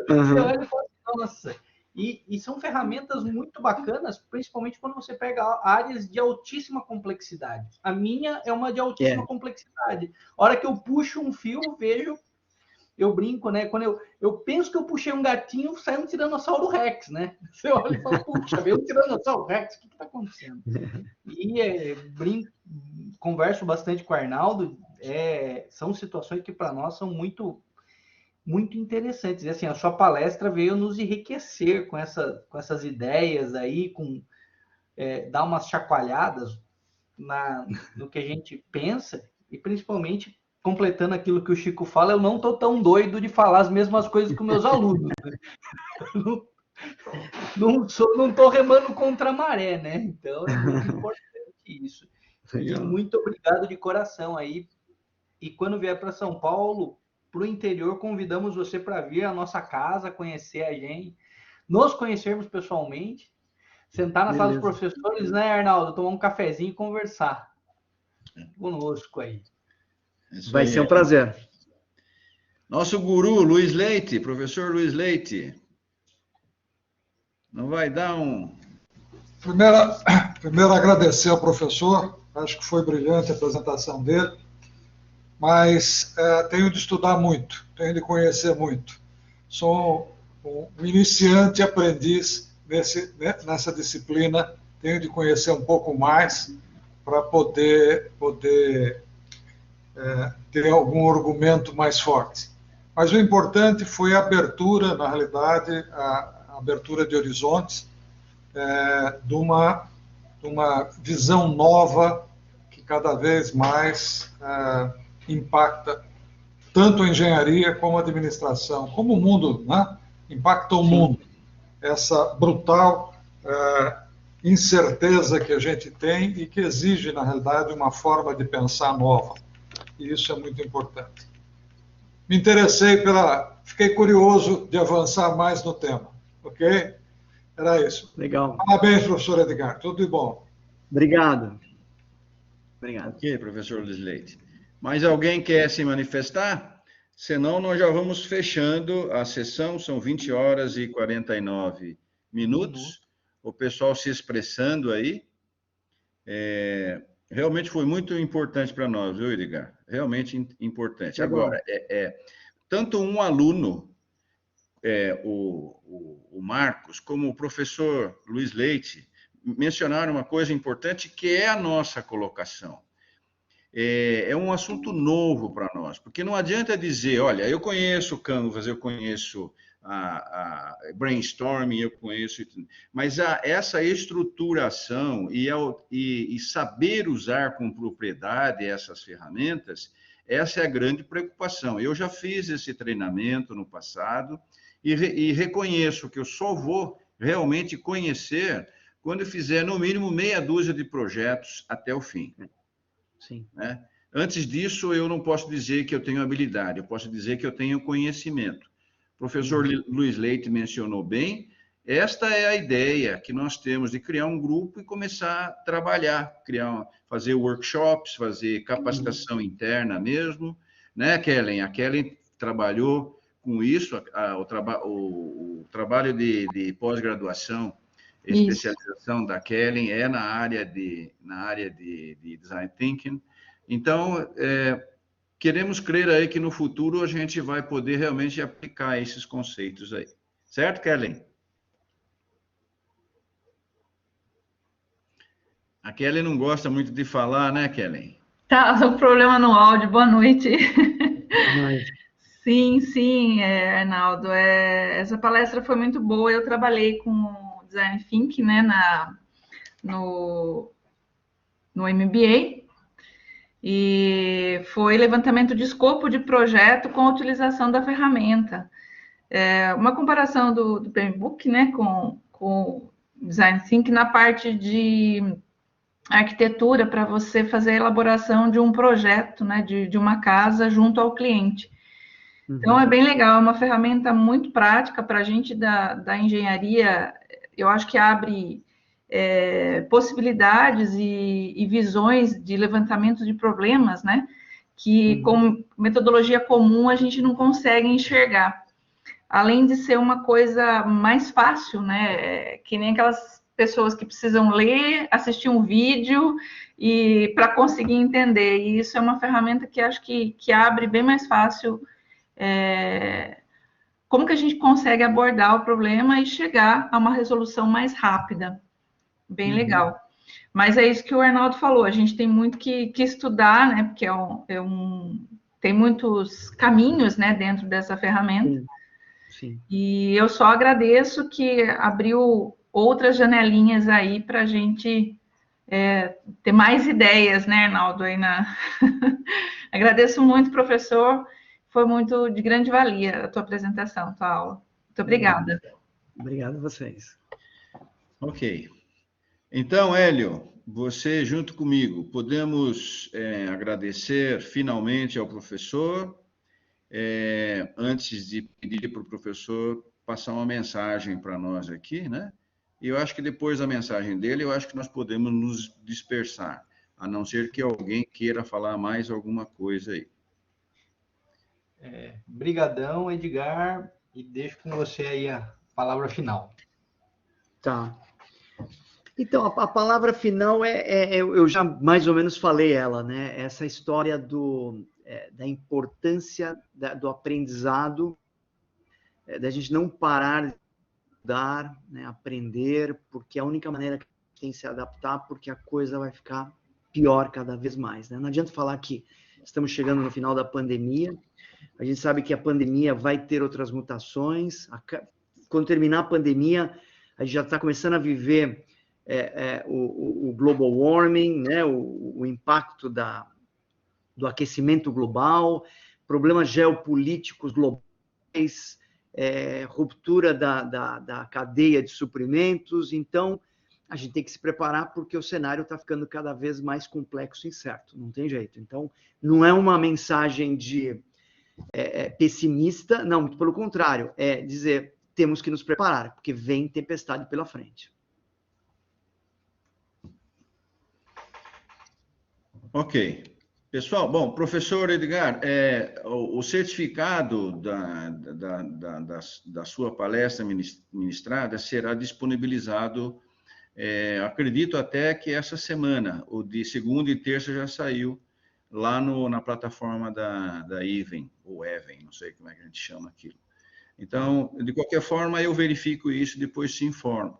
Você olha e fala, nossa. E são ferramentas muito bacanas, principalmente quando você pega áreas de altíssima complexidade. A minha é uma de altíssima complexidade. A hora que eu puxo um fio, eu brinco, né? Quando eu penso que eu puxei um gatinho, sai um Tiranossauro Rex, né? Você olha e fala, puxa, veio um Tiranossauro Rex, o que está acontecendo? E converso bastante com o Arnaldo, são situações que para nós são muito interessantes. E assim, a sua palestra veio nos enriquecer com essas ideias aí, dar umas chacoalhadas no que a gente pensa, e principalmente, completando aquilo que o Chico fala, eu não estou tão doido de falar as mesmas coisas que meus alunos. Né? Não estou remando contra a maré, né? Então, é muito importante isso. E muito obrigado de coração aí. E quando vier para São Paulo, para o interior, convidamos você para vir à nossa casa, conhecer a gente, nos conhecermos pessoalmente, sentar na sala dos professores, né, Arnaldo? Tomar um cafezinho e conversar conosco aí. Vai ser um prazer. Nosso guru, Luiz Leite, professor Luiz Leite. Não vai dar um... Primeiro agradecer ao professor, acho que foi brilhante a apresentação dele, mas tenho de estudar muito, tenho de conhecer muito. Sou um iniciante aprendiz nessa disciplina, tenho de conhecer um pouco mais para poder ter algum argumento mais forte. Mas o importante foi a abertura, na realidade, a abertura de horizontes, de uma visão nova que cada vez mais impacta tanto a engenharia como a administração, como o mundo, né? Impacta o mundo. Essa brutal incerteza que a gente tem e que exige, na realidade, uma forma de pensar nova. E isso é muito importante. Me interessei fiquei curioso de avançar mais no tema, ok? Era isso. Legal. Parabéns, professor Edgar. Tudo de bom. Obrigado. Ok, professor Luiz Leite. Mais alguém quer se manifestar? Senão, nós já vamos fechando a sessão. São 20 horas e 49 minutos. O pessoal se expressando aí. Realmente foi muito importante para nós, viu, Edgar? Realmente importante. Agora, tanto um aluno, o Marcos, como o professor Luiz Leite, mencionaram uma coisa importante, que é a nossa colocação. É um assunto novo para nós, porque não adianta dizer, olha, eu conheço o Canvas, eu conheço a brainstorming, eu conheço, mas essa estruturação e saber usar com propriedade essas ferramentas, essa é a grande preocupação. Eu já fiz esse treinamento no passado e reconheço que eu só vou realmente conhecer quando eu fizer, no mínimo, meia dúzia de projetos até o fim. Sim. Né? Antes disso, eu não posso dizer que eu tenho habilidade, eu posso dizer que eu tenho conhecimento. O professor Luiz Leite mencionou bem, esta é a ideia que nós temos de criar um grupo e começar a trabalhar, fazer workshops, fazer capacitação interna mesmo, né, Kellen? A Kellen trabalhou com isso, o trabalho de pós-graduação, especialização da Kellen é na área de Design Thinking. Então, queremos crer aí que no futuro a gente vai poder realmente aplicar esses conceitos aí. Certo, Kellen? A Kellen não gosta muito de falar, né, Kellen? Tá, um problema no áudio. Boa noite. Boa noite. Sim, Arnaldo. Essa palestra foi muito boa. Eu trabalhei com Design Thinking, né, no MBA. E foi levantamento de escopo de projeto com a utilização da ferramenta. Uma comparação do Playbook, né, com Design Thinking na parte de arquitetura, para você fazer a elaboração de um projeto, né, de uma casa junto ao cliente. Então, é bem legal, é uma ferramenta muito prática para a gente da engenharia. Eu acho que abre possibilidades e visões de levantamento de problemas, né, que com metodologia comum a gente não consegue enxergar. Além de ser uma coisa mais fácil, né, que nem aquelas pessoas que precisam ler, assistir um vídeo e para conseguir entender. E isso é uma ferramenta que acho que abre bem mais fácil como que a gente consegue abordar o problema e chegar a uma resolução mais rápida. Bem legal. Mas é isso que o Arnaldo falou, a gente tem muito que estudar, né, porque tem muitos caminhos, né, dentro dessa ferramenta. Sim. E eu só agradeço que abriu outras janelinhas aí para a gente ter mais ideias, né, Arnaldo? Agradeço muito, professor. Foi muito de grande valia a tua apresentação, a tua aula. Muito obrigada. Obrigado a vocês. Ok. Então, Hélio, você junto comigo, podemos agradecer finalmente ao professor, antes de pedir para o professor passar uma mensagem para nós aqui, né? E eu acho que depois da mensagem dele, eu acho que nós podemos nos dispersar, a não ser que alguém queira falar mais alguma coisa aí. Brigadão, Edgar, e deixo com você aí a palavra final. Tá. Então, a palavra final eu já mais ou menos falei ela, né? Essa história da importância do aprendizado, da gente não parar de estudar, né? Aprender, porque é a única maneira que a gente tem de se adaptar, porque a coisa vai ficar pior cada vez mais, né? Não adianta falar que estamos chegando no final da pandemia, a gente sabe que a pandemia vai ter outras mutações, quando terminar a pandemia, a gente já está começando a viver o global warming, né? o impacto do aquecimento global, problemas geopolíticos globais, ruptura da cadeia de suprimentos. Então, a gente tem que se preparar porque o cenário está ficando cada vez mais complexo e incerto, não tem jeito. Então, não é uma mensagem pessimista, não, muito pelo contrário, é dizer, temos que nos preparar, porque vem tempestade pela frente. Ok. Pessoal, bom, professor Edgar, o certificado da sua palestra ministrada será disponibilizado, acredito até que essa semana, o de segunda e terça já saiu lá na plataforma da Even, ou Even, não sei como é que a gente chama aquilo. Então, de qualquer forma, eu verifico isso e depois te informo.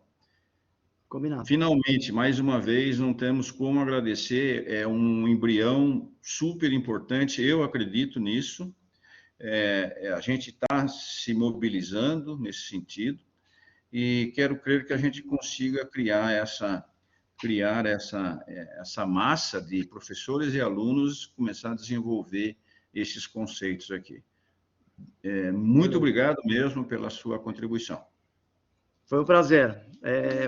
Combinado. Finalmente, mais uma vez, não temos como agradecer, é um embrião super importante, eu acredito nisso, a gente está se mobilizando nesse sentido e quero crer que a gente consiga criar essa massa de professores e alunos, começar a desenvolver esses conceitos aqui. Muito obrigado mesmo pela sua contribuição. Foi um prazer.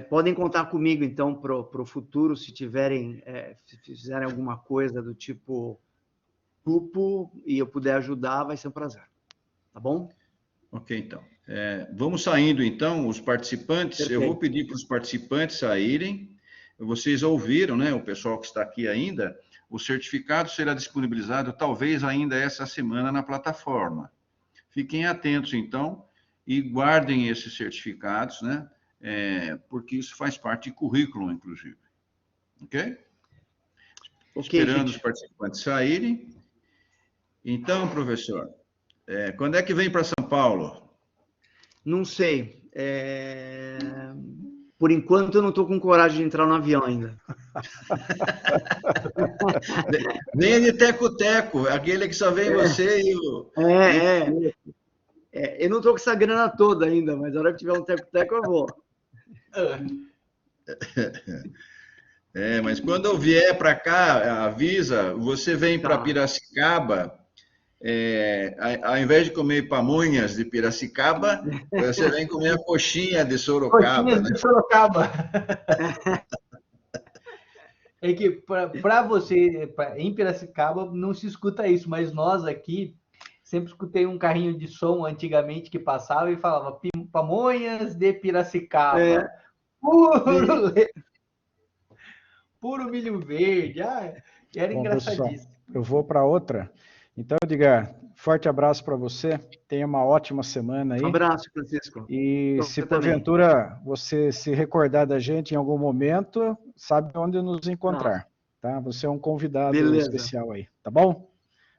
Podem contar comigo, então, para o futuro, se tiverem, se fizerem alguma coisa do tipo grupo e eu puder ajudar, vai ser um prazer. Tá bom? Ok, então. Vamos saindo, então, os participantes. Perfeito. Eu vou pedir para os participantes saírem. Vocês ouviram, né, o pessoal que está aqui ainda, o certificado será disponibilizado talvez ainda essa semana na plataforma. Fiquem atentos, então, e guardem esses certificados, né, porque isso faz parte de currículo, inclusive. Ok? Esperando os participantes saírem. Então, professor, quando é que vem para São Paulo? Não sei. Por enquanto, eu não estou com coragem de entrar no avião ainda. Venha de teco-teco, aquele que só vem você e o... Eu não estou com essa grana toda ainda, mas na hora que tiver um teco-teco, eu vou. Mas quando eu vier para cá, avisa, você vem para Piracicaba, ao invés de comer pamonhas de Piracicaba, você vem comer a coxinha de Sorocaba. Coxinha de Sorocaba. É que para você, em Piracicaba, não se escuta isso, mas nós aqui, sempre escutei um carrinho de som antigamente que passava e falava pamonhas de Piracicaba. Puro milho verde. Era engraçadíssimo. Pessoal, eu vou para outra. Então, Edgar, forte abraço para você. Tenha uma ótima semana aí. Um abraço, Francisco. E se porventura você se recordar da gente em algum momento, sabe onde nos encontrar. Tá? Você é um convidado especial aí, tá bom?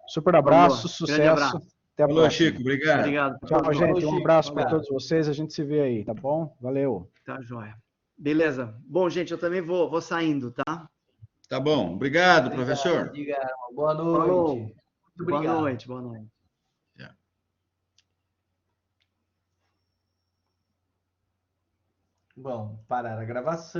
Super abraço, sucesso. Abraço. Até a próxima. Chico, obrigado. Tchau, gente. Um abraço para todos vocês. A gente se vê aí, tá bom? Valeu. Tá, joia. Beleza. Bom, gente, eu também vou saindo, tá? Tá bom. Obrigado, professor. Boa noite. Falou. Muito obrigado. Boa noite. Bom, parar a gravação.